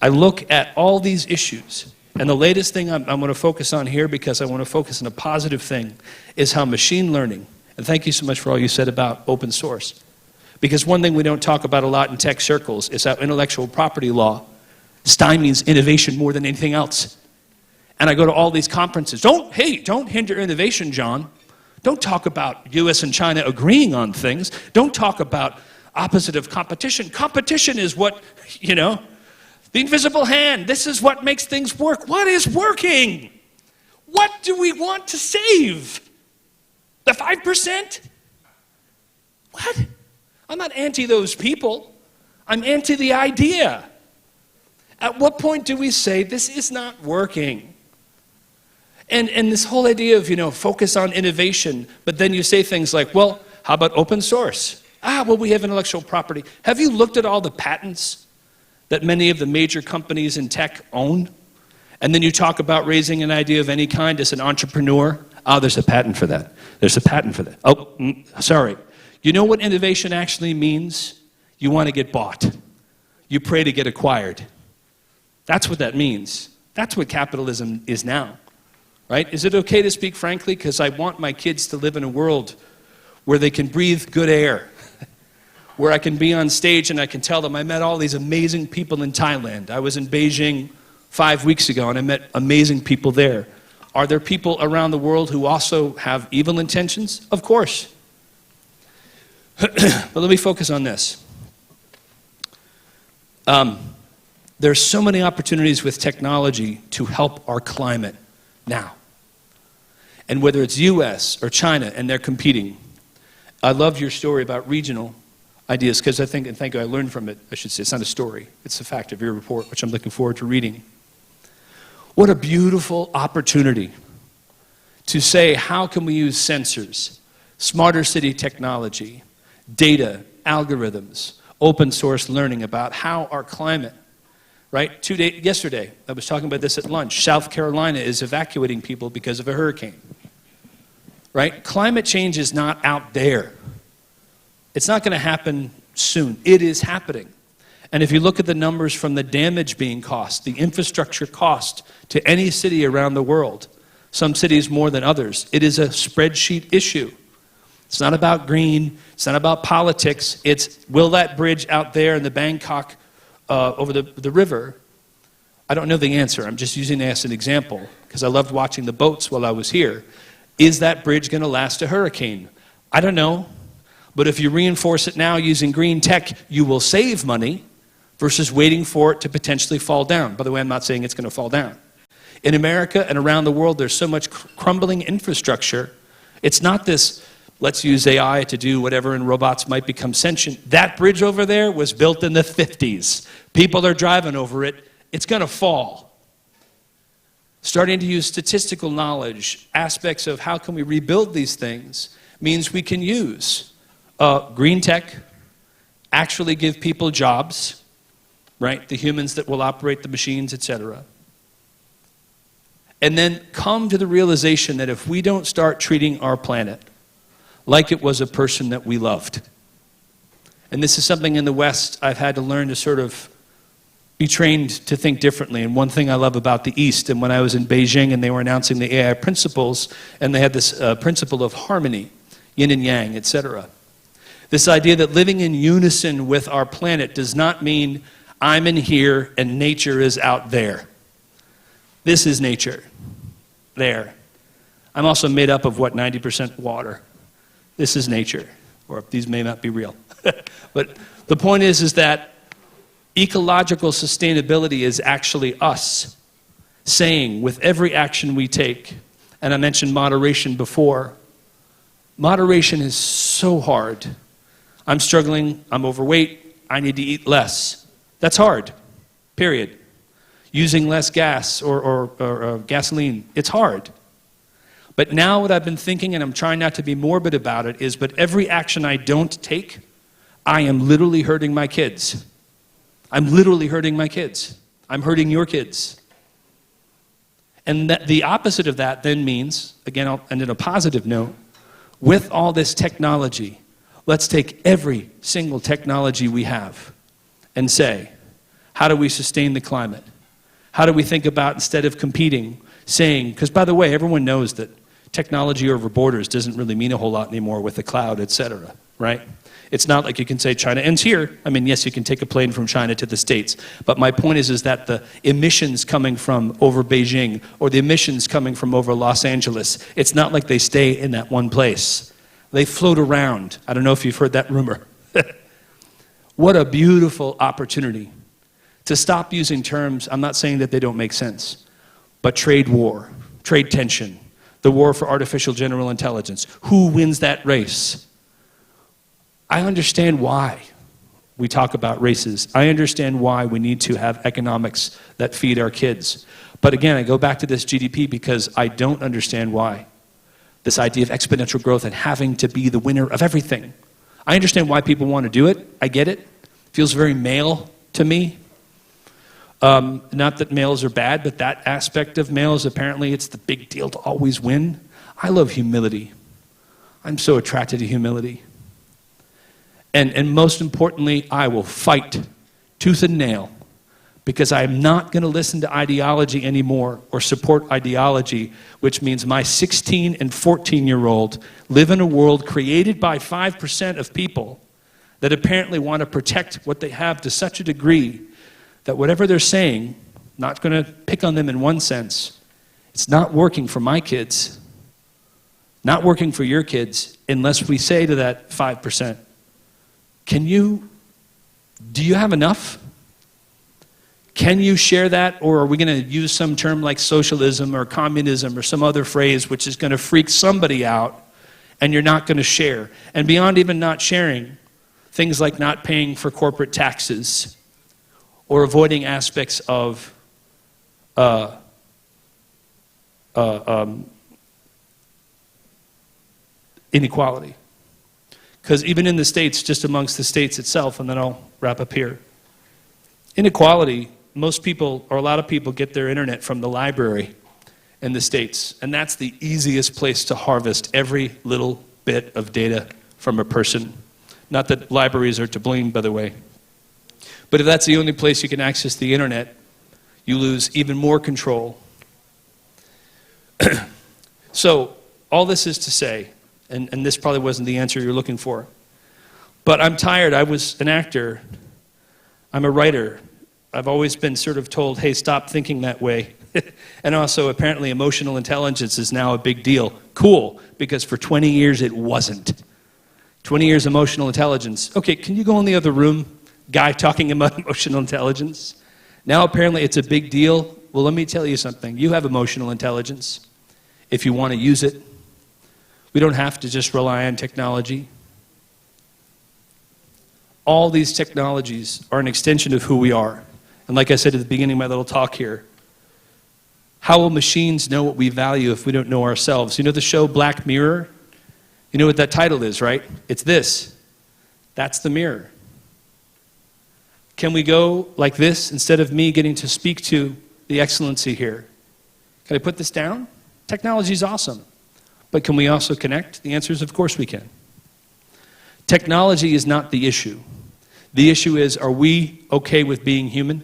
I look at all these issues, And the latest thing I'm going to focus on here, because I want to focus on a positive thing, is how machine learning, and thank you so much for all you said about open source. Because one thing we don't talk about a lot in tech circles is how intellectual property law stymies innovation more than anything else. And I go to all these conferences. Don't hinder innovation, John. Don't talk about US and China agreeing on things. Don't talk about opposite of competition. Competition is what, the invisible hand. This is what makes things work. What is working? What do we want to save? The 5%? What? I'm not anti those people. I'm anti the idea. At what point do we say this is not working? And this whole idea of, focus on innovation, but then you say things like, well, how about open source? We have intellectual property. Have you looked at all the patents that many of the major companies in tech own? And then you talk about raising an idea of any kind as an entrepreneur. There's a patent for that. There's a patent for that. Sorry. You know what innovation actually means? You want to get bought. You pray to get acquired. That's what that means. That's what capitalism is now, right? Is it okay to speak frankly? Because I want my kids to live in a world where they can breathe good air, where I can be on stage and I can tell them I met all these amazing people in Thailand. I was in Beijing 5 weeks ago and I met amazing people there. Are there people around the world who also have evil intentions? Of course. But let me focus on this. There's so many opportunities with technology to help our climate now. And whether it's US or China and they're competing. I loved your story about regional ideas because I think, and thank you, I learned from it, I should say. It's not a story. It's a fact of your report, which I'm looking forward to reading. What a beautiful opportunity to say, how can we use sensors, smarter city technology, data, algorithms, open source learning about how our climate, right? Yesterday, I was talking about this at lunch. South Carolina is evacuating people because of a hurricane, right? Climate change is not out there. It's not going to happen soon. It is happening. And if you look at the numbers from the damage being caused, the infrastructure cost to any city around the world, some cities more than others, it is a spreadsheet issue. It's not about green. It's not about politics. It's, will that bridge out there in the Bangkok over the river? I don't know the answer. I'm just using it as an example because I loved watching the boats while I was here. Is that bridge going to last a hurricane? I don't know. But if you reinforce it now using green tech, you will save money versus waiting for it to potentially fall down. By the way, I'm not saying it's going to fall down. In America and around the world, there's so much crumbling infrastructure. It's not this, let's use AI to do whatever and robots might become sentient. That bridge over there was built in the 50s. People are driving over it. It's going to fall. Starting to use statistical knowledge, aspects of how can we rebuild these things, means we can use green tech, actually give people jobs, right? The humans that will operate the machines, etc. And then come to the realization that if we don't start treating our planet like it was a person that we loved, and this is something in the West I've had to learn to sort of be trained to think differently. And one thing I love about the East, and when I was in Beijing and they were announcing the AI principles, and they had this principle of harmony, yin and yang, etc. This idea that living in unison with our planet does not mean I'm in here and nature is out there. This is nature. There. I'm also made up of, 90% water. This is nature. Or these may not be real. But the point is that ecological sustainability is actually us saying with every action we take, and I mentioned moderation before, moderation is so hard. I'm struggling, I'm overweight, I need to eat less. That's hard, period. Using less gas or gasoline, it's hard. But now what I've been thinking, and I'm trying not to be morbid about it, is but every action I don't take, I am literally hurting my kids. I'm literally hurting my kids. I'm hurting your kids. And the opposite of that then means, again, I'll end on a positive note, with all this technology, let's take every single technology we have and say, how do we sustain the climate? How do we think about, instead of competing, saying, because by the way, everyone knows that technology over borders doesn't really mean a whole lot anymore with the cloud, et cetera, right? It's not like you can say China ends here. I mean, yes, you can take a plane from China to the States. But my point is that the emissions coming from over Beijing or the emissions coming from over Los Angeles, it's not like they stay in that one place. They float around. I don't know if you've heard that rumor. What a beautiful opportunity to stop using terms. I'm not saying that they don't make sense, but trade war, trade tension, the war for artificial general intelligence. Who wins that race? I understand why we talk about races. I understand why we need to have economics that feed our kids. But again, I go back to this GDP because I don't understand why. This idea of exponential growth and having to be the winner of everything. I understand why people want to do it. I get it. It feels very male to me. Not that males are bad, but that aspect of males, apparently it's the big deal to always win. I love humility. I'm so attracted to humility. And most importantly, I will fight tooth and nail because I'm not going to listen to ideology anymore or support ideology, which means my 16 and 14-year-old live in a world created by 5% of people that apparently want to protect what they have to such a degree that whatever they're saying, not going to pick on them in one sense, it's not working for my kids, not working for your kids, unless we say to that 5%, do you have enough? Can you share that, or are we going to use some term like socialism or communism or some other phrase which is going to freak somebody out and you're not going to share? And beyond even not sharing, things like not paying for corporate taxes or avoiding aspects of inequality. Because even in the states, just amongst the states itself, and then I'll wrap up here, inequality, most people, or a lot of people, get their internet from the library in the states, and that's the easiest place to harvest every little bit of data from a person. Not that libraries are to blame, by the way. But if that's the only place you can access the internet, you lose even more control. So, all this is to say, and this probably wasn't the answer you're looking for, but I'm tired. I was an actor. I'm a writer. I've always been sort of told, hey, stop thinking that way. And also, apparently, emotional intelligence is now a big deal. Cool, because for 20 years it wasn't. 20 years emotional intelligence. Okay, can you go in the other room? Guy talking about emotional intelligence. Now apparently it's a big deal. Well, let me tell you something. You have emotional intelligence if you want to use it. We don't have to just rely on technology. All these technologies are an extension of who we are. And like I said at the beginning of my little talk here, how will machines know what we value if we don't know ourselves? You know the show Black Mirror? You know what that title is, right? It's this. That's the mirror. Can we go like this instead of me getting to speak to the excellency here? Can I put this down? Technology is awesome. But can we also connect? The answer is, of course we can. Technology is not the issue. The issue is, are we okay with being human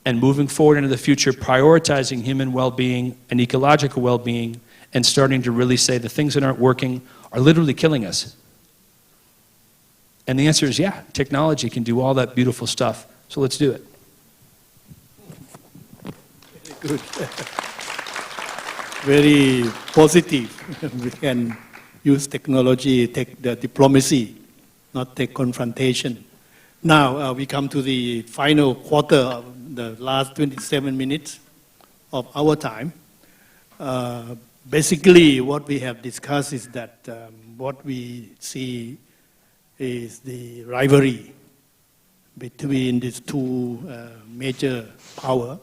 and moving forward into the future, prioritizing human well-being and ecological well-being and starting to really say the things that aren't working are literally killing us? And the answer is, yeah, technology can do all that beautiful stuff. So let's do it. Good. Very positive. We can use technology, take the diplomacy, not take confrontation. Now we come to the final quarter of the last 27 minutes of our time. Basically, what we have discussed is that what we see is the rivalry between these two major powers.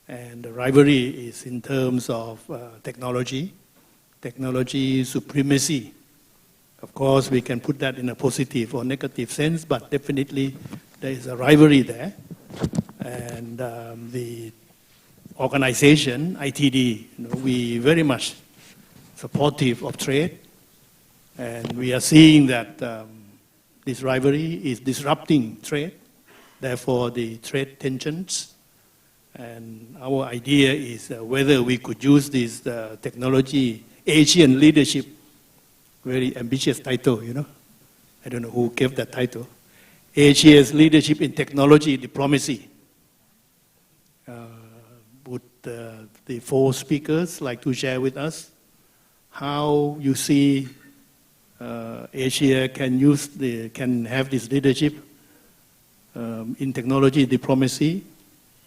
And the rivalry is in terms of technology supremacy. Of course, we can put that in a positive or negative sense, but definitely there is a rivalry there. And the organization, ITD, we very much supportive of trade. And we are seeing that this rivalry is disrupting trade. Therefore, the trade tensions And our idea is whether we could use this technology, Asian leadership, very ambitious title, you know. I don't know who gave that title. Asia's leadership in technology diplomacy. Would the four speakers like to share with us how you see Asia can have this leadership in technology diplomacy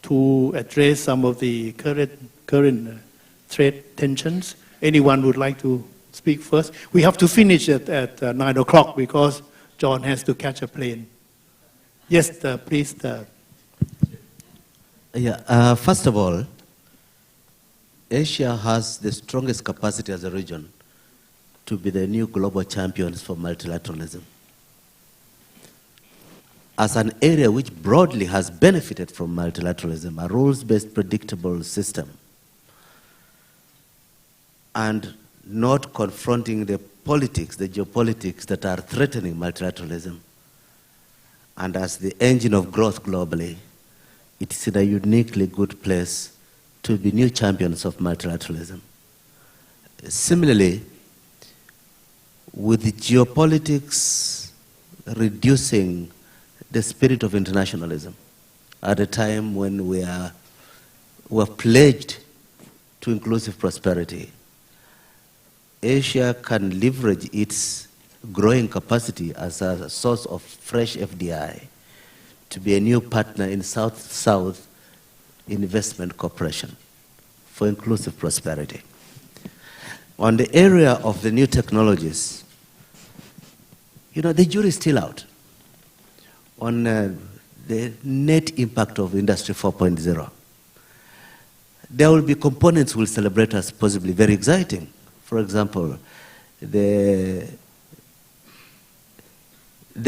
to address some of the current trade tensions? Anyone would like to speak first? We have to finish at 9 o'clock because John has to catch a plane. Yes, please. First of all, Asia has the strongest capacity as a region to be the new global champions for multilateralism. As an area which broadly has benefited from multilateralism, a rules-based predictable system, and not confronting the politics, the geopolitics that are threatening multilateralism, and as the engine of growth globally, it is in a uniquely good place to be new champions of multilateralism. Similarly, with the geopolitics reducing the spirit of internationalism at a time when we are pledged to inclusive prosperity, Asia can leverage its growing capacity as a source of fresh FDI to be a new partner in South-South investment cooperation for inclusive prosperity. On the area of the new technologies, you know, the jury is still out on the net impact of Industry 4.0. There will be components we'll celebrate as possibly very exciting. For example, the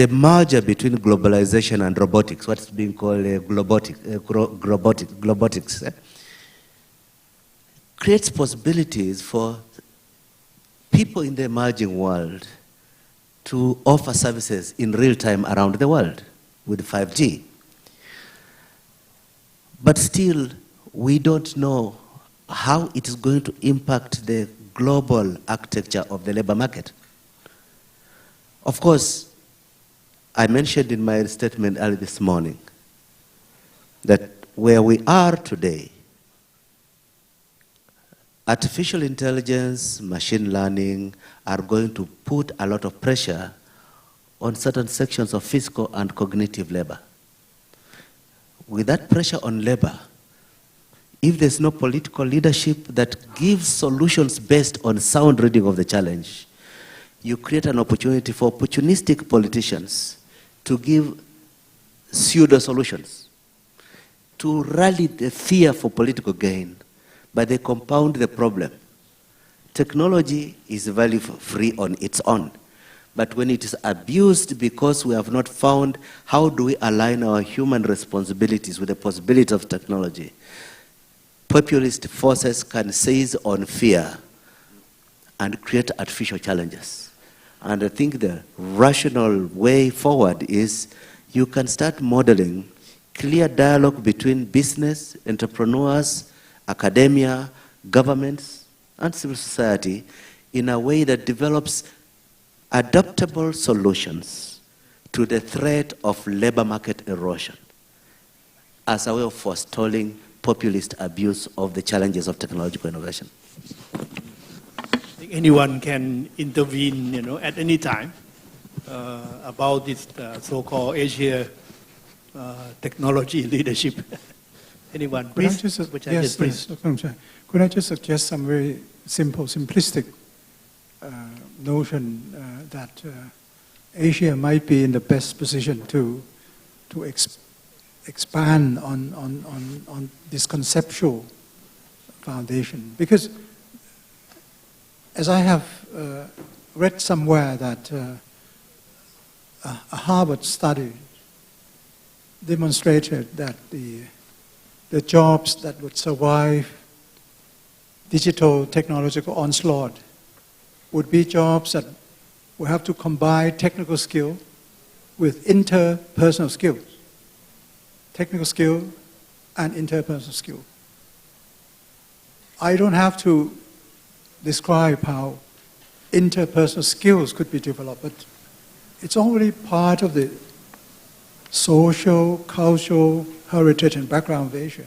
merger between globalization and robotics, what's being called globotics, creates possibilities for people in the emerging world to offer services in real time around the world with 5G. But still, we don't know how it is going to impact the global architecture of the labor market. Of course, I mentioned in my statement early this morning that where we are today, artificial intelligence, machine learning are going to put a lot of pressure on certain sections of physical and cognitive labor. With that pressure on labor, if there's no political leadership that gives solutions based on sound reading of the challenge, you create an opportunity for opportunistic politicians to give pseudo-solutions, to rally the fear for political gain, but they compound the problem. Technology is value-free on its own, but when it is abused because we have not found how do we align our human responsibilities with the possibilities of technology, populist forces can seize on fear and create artificial challenges. And I think the rational way forward is you can start modeling clear dialogue between business, entrepreneurs, academia, governments, and civil society in a way that develops adaptable solutions to the threat of labor market erosion as a way of forestalling populist abuse of the challenges of technological innovation. Anyone can intervene, you know, at any time about this so-called Asia technology leadership. Anyone, please? Yes, please. Could I just suggest some very simple, simplistic notion that Asia might be in the best position to expand on this conceptual foundation, because as I have read somewhere that a Harvard study demonstrated that the jobs that would survive digital technological onslaught would be jobs that will have to combine technical skill with interpersonal skills. Technical skill and interpersonal skill. I don't have to describe how interpersonal skills could be developed, but it's already part of the social, cultural heritage and background of Asia.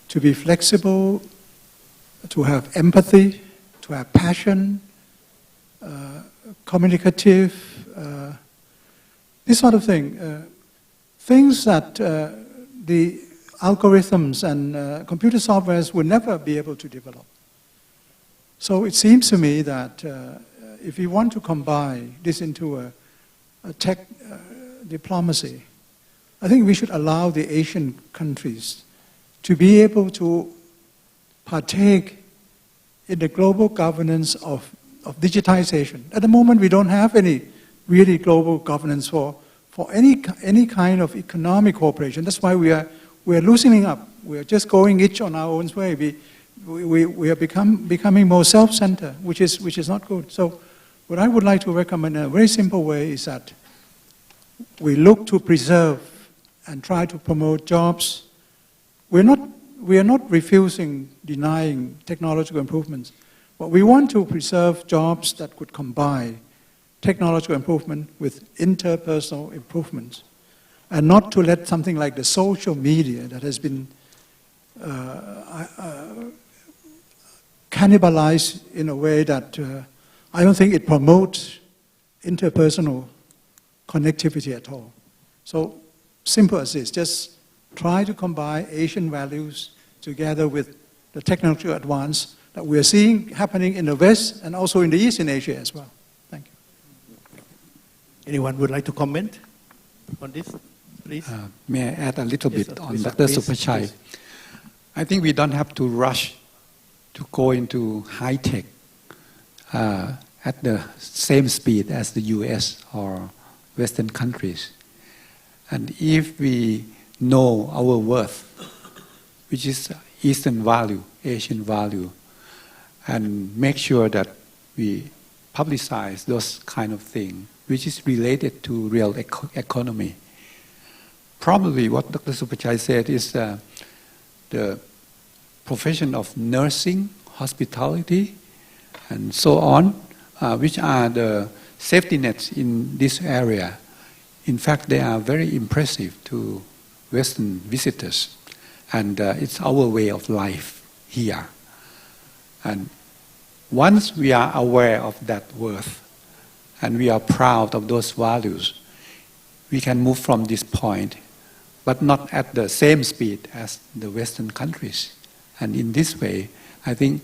To be flexible, to have empathy, to have passion, communicative, this sort of thing. Things that the algorithms and computer softwares would never be able to develop. So it seems to me that if we want to combine this into a tech diplomacy, I think we should allow the Asian countries to be able to partake in the global governance of digitization. At the moment, we don't have any really global governance for any kind of economic cooperation. That's why we are loosening up. We are just going each on our own way. We are becoming more self-centered, which is not good. So what I would like to recommend in a very simple way is that we look to preserve and try to promote jobs. We are not refusing, denying technological improvements, but we want to preserve jobs that could combine technological improvement with interpersonal improvements, and not to let something like the social media that has been cannibalized in a way that I don't think it promotes interpersonal connectivity at all. So simple as this, just try to combine Asian values together with the technological advance that we are seeing happening in the West and also in the East in Asia as well. Thank you. Anyone would like to comment on this, please? May I add a little Yes, bit sir, on please, Dr. please, Supachai? please. I think we don't have to rush to go into high tech at the same speed as the US or Western countries. And if we know our worth, which is Eastern value, Asian value, and make sure that we publicize those kind of things, which is related to real economy. Probably what Dr. Supachai said is the profession of nursing, hospitality, and so on, which are the safety nets in this area. In fact, they are very impressive to Western visitors, and it's our way of life here. And once we are aware of that worth, and we are proud of those values, we can move from this point, but not at the same speed as the Western countries. And in this way, I think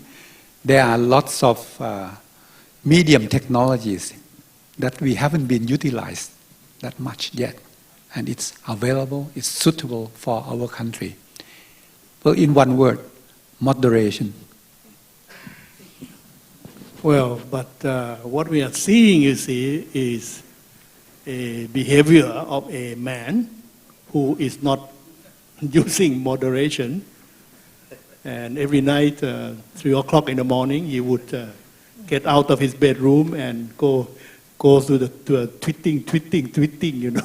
there are lots of medium technologies that we haven't been utilized that much yet. And it's available, it's suitable for our country. Well, in one word, moderation. Well, but what we are seeing, you see, is a behavior of a man who is not using moderation. And every night, 3 o'clock in the morning, he would get out of his bedroom and go to a tweeting, you know,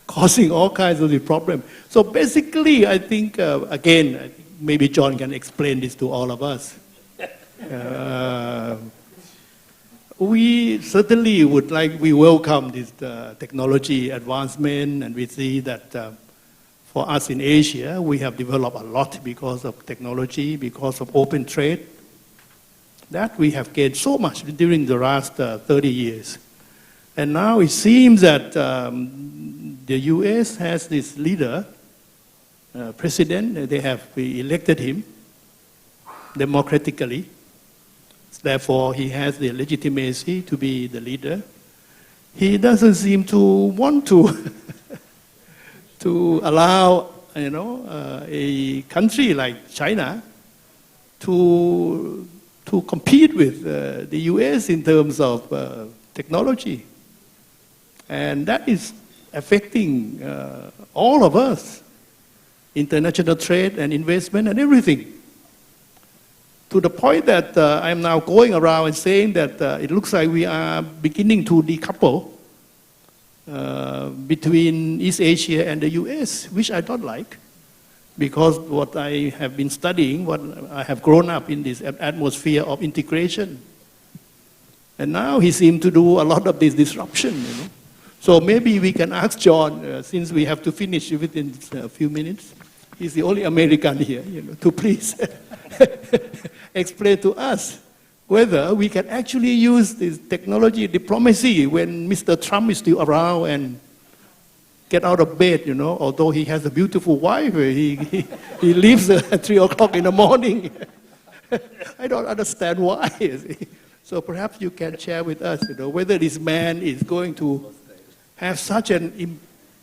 causing all kinds of the problem. So basically, I think, again, maybe John can explain this to all of us. We certainly we welcome this technology advancement, and we see that for us in Asia, we have developed a lot because of technology, because of open trade. That we have gained so much during the last 30 years. And now it seems that the US has this leader, president, they have elected him democratically. Therefore, he has the legitimacy to be the leader. He doesn't seem to want to to allow, you know, a country like China to compete with the US in terms of technology. And that is affecting all of us, international trade and investment and everything. To the point that I'm now going around and saying that it looks like we are beginning to decouple between East Asia and the US, which I don't like. because what I have been studying, what I have grown up in this atmosphere of integration. And now he seems to do a lot of this disruption, you know. So maybe we can ask John, since we have to finish within a few minutes, he's the only American here, you know, to please explain to us whether we can actually use this technology diplomacy when Mr. Trump is still around and get out of bed, you know, although he has a beautiful wife, he leaves at 3 o'clock in the morning. I don't understand why. So perhaps you can share with us, you know, whether this man is going to have such an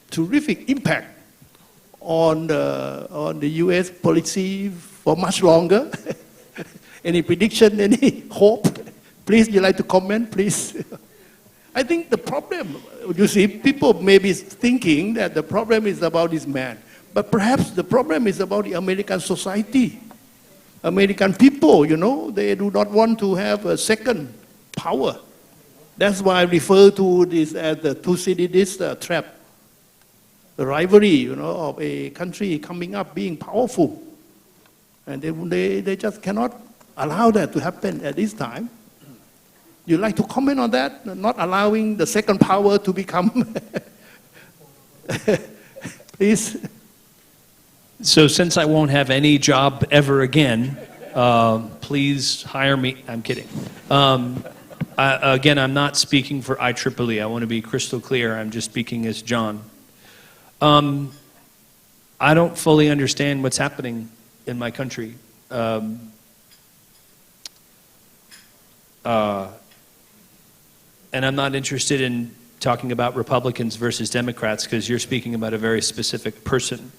terrific impact on the U.S. policy for much longer. Any prediction, any hope? Please, you like to comment, please? I think the problem, you see, people may be thinking that the problem is about this man, but perhaps the problem is about the American society. American people, you know, they do not want to have a second power. That's why I refer to this as the Thucydides trap, the rivalry, you know, of a country coming up being powerful. And they just cannot allow that to happen at this time. You like to comment on that? Not allowing the second power to become... Please. So since I won't have any job ever again, please hire me. I'm kidding. Again, I'm not speaking for IEEE. I want to be crystal clear. I'm just speaking as John. I don't fully understand what's happening in my country. And I'm not interested in talking about Republicans versus Democrats because you're speaking about a very specific person.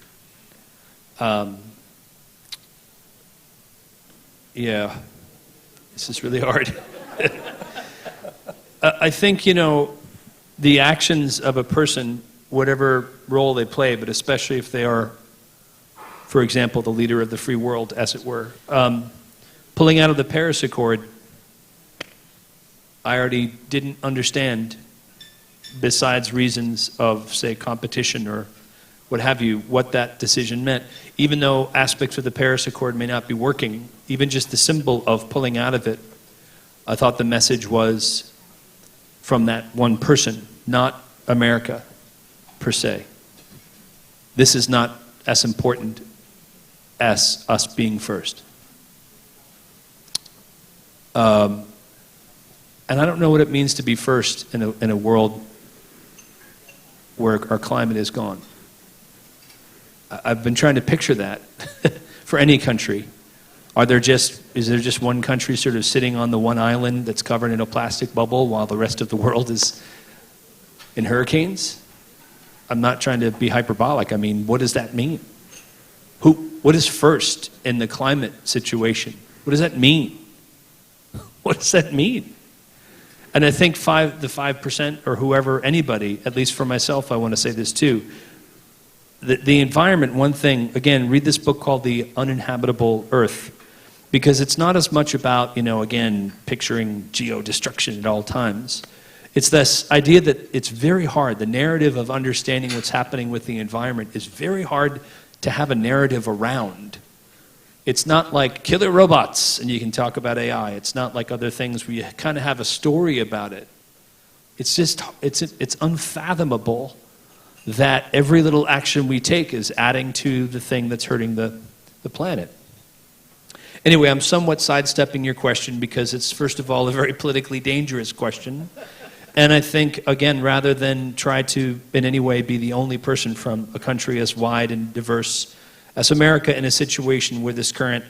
Yeah, this is really hard. I think, you know, the actions of a person, whatever role they play, but especially if they are, for example, the leader of the free world, as it were, pulling out of the Paris Accord, I already didn't understand, besides reasons of, say, competition or what have you, what that decision meant. Even though aspects of the Paris Accord may not be working, even just the symbol of pulling out of it, I thought the message was from that one person, not America, per se. This is not as important as us being first. And I don't know what it means to be first in a world where our climate is gone. I've been trying to picture that for any country. Is there just one country sort of sitting on the one island that's covered in a plastic bubble while the rest of the world is in hurricanes? I'm not trying to be hyperbolic. I mean, what does that mean? What is first in the climate situation? What does that mean? What does that mean? And I think the 5% or whoever, anybody, at least for myself, I want to say this too. The environment, one thing, again, read this book called The Uninhabitable Earth, because it's not as much about, you know, again, picturing geo-destruction at all times. It's this idea that it's very hard, the narrative of understanding what's happening with the environment is very hard to have a narrative around. It's not like killer robots and you can talk about AI. It's not like other things where you kind of have a story about it. It's just, it's unfathomable that every little action we take is adding to the thing that's hurting the planet. Anyway, I'm somewhat sidestepping your question because it's, first of all, a very politically dangerous question. And I think, again, rather than try to in any way be the only person from a country as wide and diverse as America in a situation where this current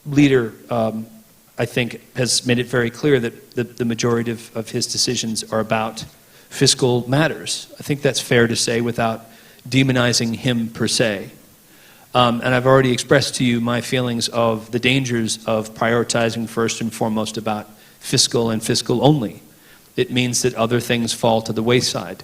leader, I think, has made it very clear that the majority of his decisions are about fiscal matters. I think that's fair to say without demonizing him per se. And I've already expressed to you my feelings of the dangers of prioritizing first and foremost about fiscal and fiscal only. It means that other things fall to the wayside.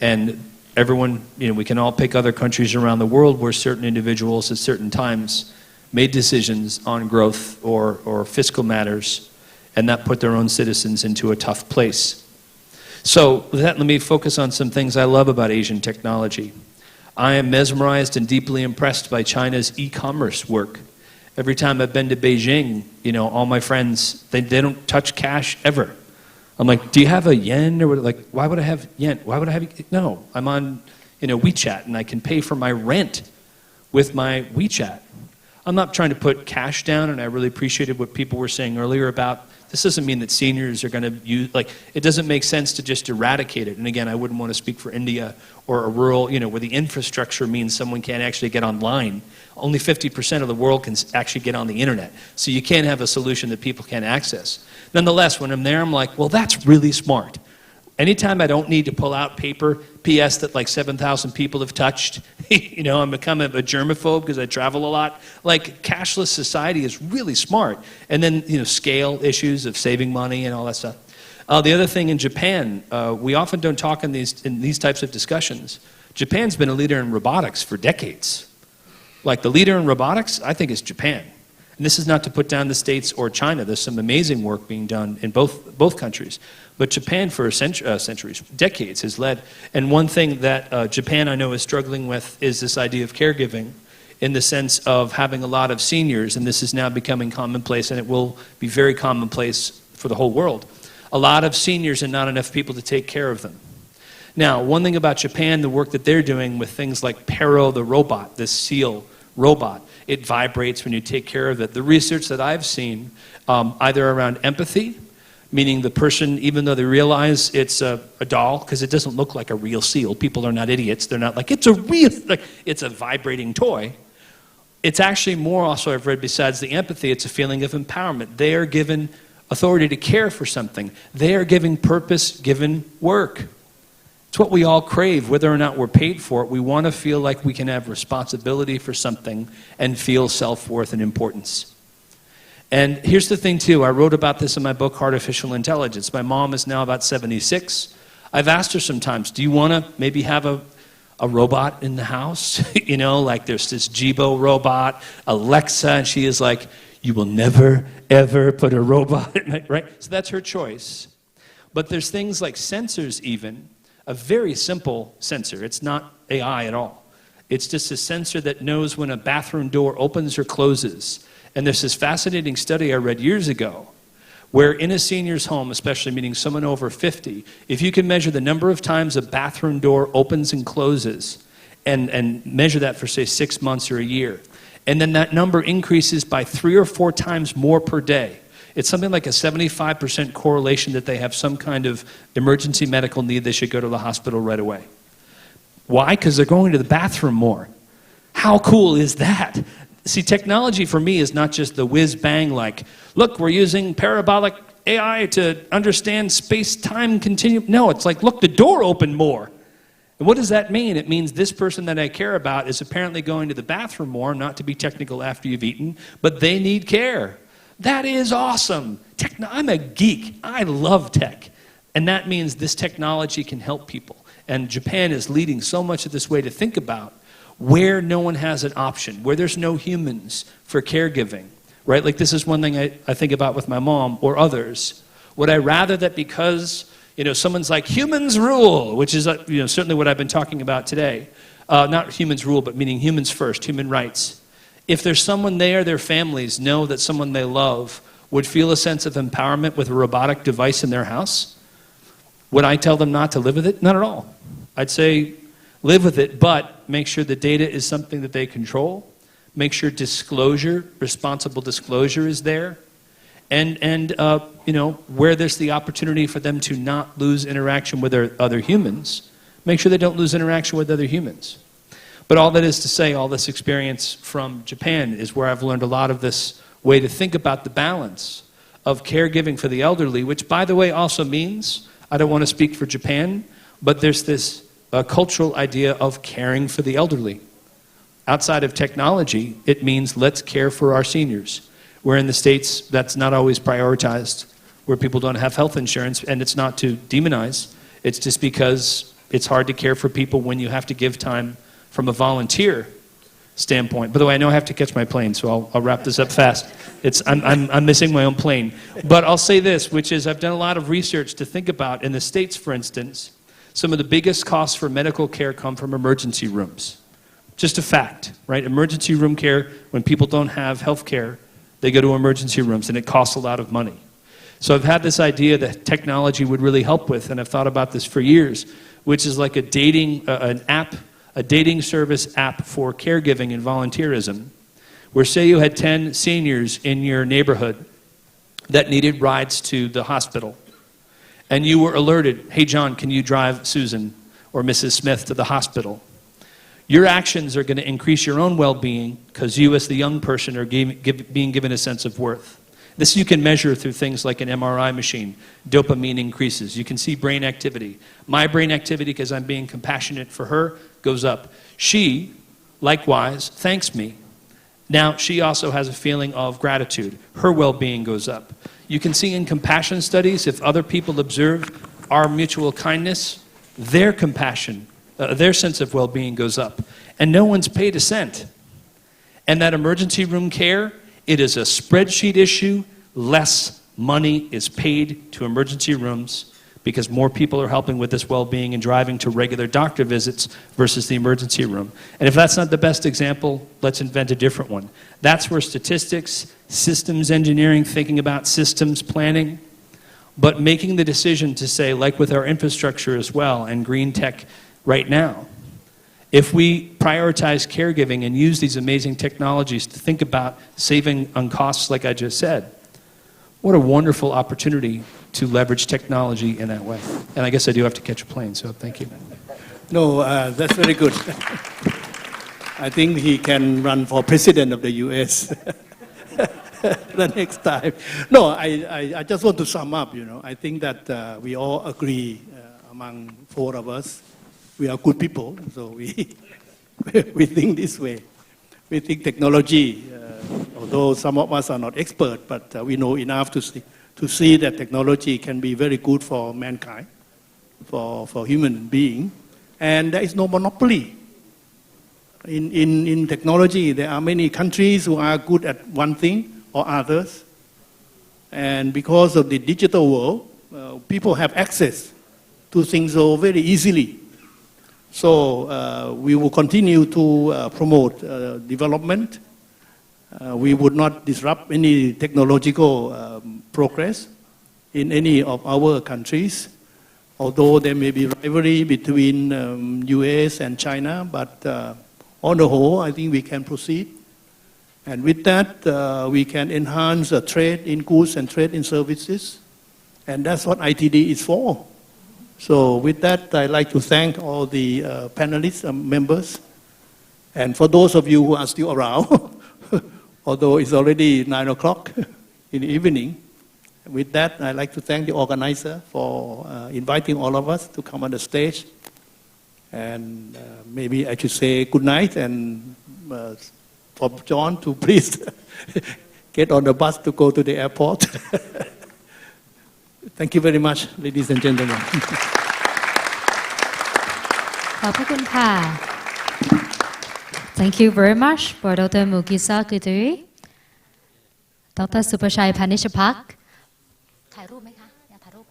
And everyone, you know, we can all pick other countries around the world where certain individuals at certain times made decisions on growth or fiscal matters, and that put their own citizens into a tough place. So with that, let me focus on some things I love about Asian technology. I am mesmerized and deeply impressed by China's e-commerce work. Every time I've been to Beijing, all my friends, they don't touch cash ever. I'm like, do you have a yen? Or like, why would I have yen? Why would I have? No, I'm on, WeChat, and I can pay for my rent with my WeChat. I'm not trying to put cash down, and I really appreciated what people were saying earlier about this doesn't mean that seniors are going to use, it doesn't make sense to just eradicate it. And again, I wouldn't want to speak for India or a rural, where the infrastructure means someone can't actually get online. Only 50% of the world can actually get on the internet. So you can't have a solution that people can't access. Nonetheless, when I'm there, I'm like, well, that's really smart. Anytime I don't need to pull out paper, PS that 7,000 people have touched, I'm becoming a germaphobe because I travel a lot. Cashless society is really smart. And then, scale issues of saving money and all that stuff. The other thing in Japan, we often don't talk in these types of discussions. Japan's been a leader in robotics for decades. The leader in robotics, I think, is Japan. And this is not to put down the States or China. There's some amazing work being done in both countries. But Japan for centuries, decades, has led. And one thing that Japan, I know, is struggling with is this idea of caregiving in the sense of having a lot of seniors, and this is now becoming commonplace, and it will be very commonplace for the whole world. A lot of seniors and not enough people to take care of them. Now, one thing about Japan, the work that they're doing with things like Pero the robot, this seal robot, it vibrates when you take care of it. The research that I've seen, either around empathy, meaning the person, even though they realize it's a doll, because it doesn't look like a real seal. People are not idiots. They're not it's a real, it's a vibrating toy. It's actually more also, I've read, besides the empathy, it's a feeling of empowerment. They are given authority to care for something. They are given purpose, given work. It's what we all crave, whether or not we're paid for it. We want to feel like we can have responsibility for something and feel self-worth and importance. And here's the thing, too. I wrote about this in my book, Artificial Intelligence. My mom is now about 76. I've asked her sometimes, do you want to maybe have a robot in the house? There's this Jibo robot, Alexa, and she is like, you will never, ever put a robot in it, right? So that's her choice. But there's things like sensors even, a very simple sensor. It's not AI at all. It's just a sensor that knows when a bathroom door opens or closes. And there's this fascinating study I read years ago where in a senior's home, especially meaning someone over 50, if you can measure the number of times a bathroom door opens and closes and measure that for, say, 6 months or a year, and then that number increases by 3 or 4 times more per day, it's something like a 75% correlation that they have some kind of emergency medical need. They should go to the hospital right away. Why? Because they're going to the bathroom more. How cool is that? See, technology for me is not just the whiz-bang look, we're using parabolic AI to understand space-time continuum. No, it's look, the door opened more. And what does that mean? It means this person that I care about is apparently going to the bathroom more, not to be technical after you've eaten, but they need care. That is awesome. I'm a geek. I love tech. And that means this technology can help people. And Japan is leading so much of this way to think about where no one has an option, where there's no humans for caregiving, right? This is one thing I think about with my mom or others. Would I rather that because, someone's like, humans rule, which is, certainly what I've been talking about today. Not humans rule, but meaning humans first, human rights. If there's someone there, their families know that someone they love would feel a sense of empowerment with a robotic device in their house, would I tell them not to live with it? Not at all. I'd say live with it, but make sure the data is something that they control. Make sure disclosure, responsible disclosure is there. And where there's the opportunity for them to not lose interaction with their other humans, make sure they don't lose interaction with other humans. But all that is to say, all this experience from Japan is where I've learned a lot of this way to think about the balance of caregiving for the elderly, which, by the way, also means, I don't want to speak for Japan, but there's this cultural idea of caring for the elderly. Outside of technology, it means let's care for our seniors. Where in the States, that's not always prioritized, where people don't have health insurance, and it's not to demonize. It's just because it's hard to care for people when you have to give time from a volunteer standpoint. By the way, I know I have to catch my plane, so I'll wrap this up fast. I'm missing my own plane. But I'll say this, which is I've done a lot of research to think about. In the States, for instance, some of the biggest costs for medical care come from emergency rooms. Just a fact, right? Emergency room care, when people don't have health care, they go to emergency rooms and it costs a lot of money. So I've had this idea that technology would really help with, and I've thought about this for years, which is like a dating service app for caregiving and volunteerism, where say you had 10 seniors in your neighborhood that needed rides to the hospital, and you were alerted, hey John, can you drive Susan or Mrs. Smith to the hospital? Your actions are going to increase your own well-being because you as the young person are being given a sense of worth. This you can measure through things like an MRI machine. Dopamine increases. You can see brain activity. My brain activity, because I'm being compassionate for her, goes up. She, likewise, thanks me. Now she also has a feeling of gratitude. Her well-being goes up. You can see in compassion studies, if other people observe our mutual kindness, their compassion, their sense of well-being goes up. And no one's paid a cent. And that emergency room care, it is a spreadsheet issue. Less money is paid to emergency rooms because more people are helping with this well-being and driving to regular doctor visits versus the emergency room. And if that's not the best example, let's invent a different one. That's where statistics, systems engineering, thinking about systems planning, but making the decision to say, like with our infrastructure as well and green tech right now, if we prioritize caregiving and use these amazing technologies to think about saving on costs like I just said, what a wonderful opportunity to leverage technology in that way. And I guess I do have to catch a plane, so thank you. No, that's very good. I think he can run for president of the US the next time. No, I just want to sum up, I think that we all agree among four of us. We are good people, so we think this way. We think technology, although some of us are not expert, but we know enough to see that technology can be very good for mankind, for human being, and there is no monopoly. In technology, there are many countries who are good at one thing or others, and because of the digital world, people have access to things so very easily. So we will continue to promote development. We would not disrupt any technological progress in any of our countries, although there may be rivalry between US and China, but on the whole, I think we can proceed. And with that, we can enhance trade in goods and trade in services. And that's what ITD is for. So with that, I'd like to thank all the panelists and members. And for those of you who are still around, although it's already 9 o'clock in the evening, with that, I'd like to thank the organizer for inviting all of us to come on the stage. And maybe I should say good night and for John to please get on the bus to go to the airport. Thank you very much, ladies and gentlemen. ขอบพระคุณค่ะ Thank you very much for Dr. Mukisa Kuturi, Dr. Supashai Panishapak. ถ่ายรูปไหมคะอยากถ่ายรูป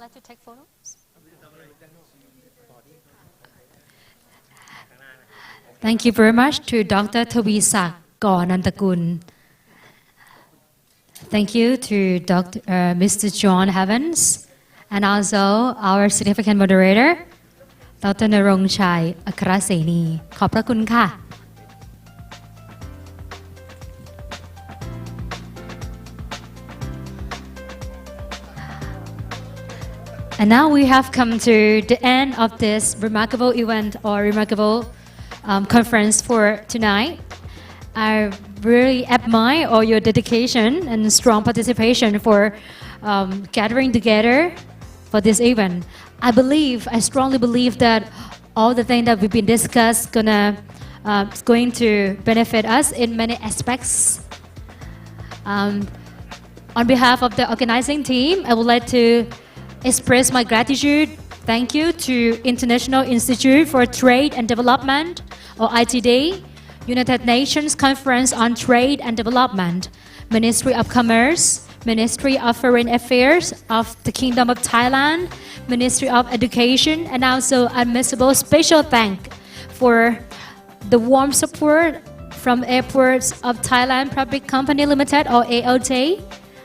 Like to take photos? Thank you very much to Dr. Tawisak Gornantakul. Thank you to Mr. John Evans, and also our significant moderator, Dr. Narongchai Akraseni. ขอบพระคุณค่ะ And now we have come to the end of this remarkable event or remarkable conference for tonight. I really admire all your dedication and strong participation for gathering together for this event. I strongly believe that all the things that we've been discussed is going to benefit us in many aspects. On behalf of the organizing team, I would like to express my gratitude. Thank you to International Institute for Trade and Development, or ITD, United Nations Conference on Trade and Development, Ministry of Commerce, Ministry of Foreign Affairs of the Kingdom of Thailand, Ministry of Education, and also unmissable special thank for the warm support from Airports of Thailand Public Company Limited or AOT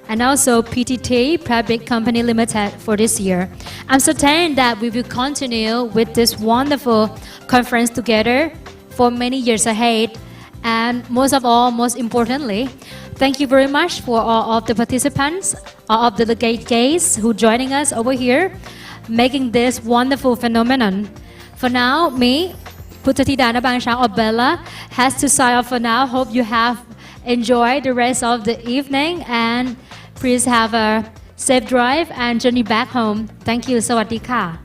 and also PTT Public Company Limited for this year. I'm certain that we will continue with this wonderful conference together for many years ahead. And most of all, most importantly, thank you very much for all of the participants, all of the delegate guests who joining us over here, making this wonderful phenomenon. For now, me, Putatidana Bangshang or Bella, has to sign off for now. Hope you have enjoyed the rest of the evening and please have a safe drive and journey back home. Thank you. สวัสดีค่ะ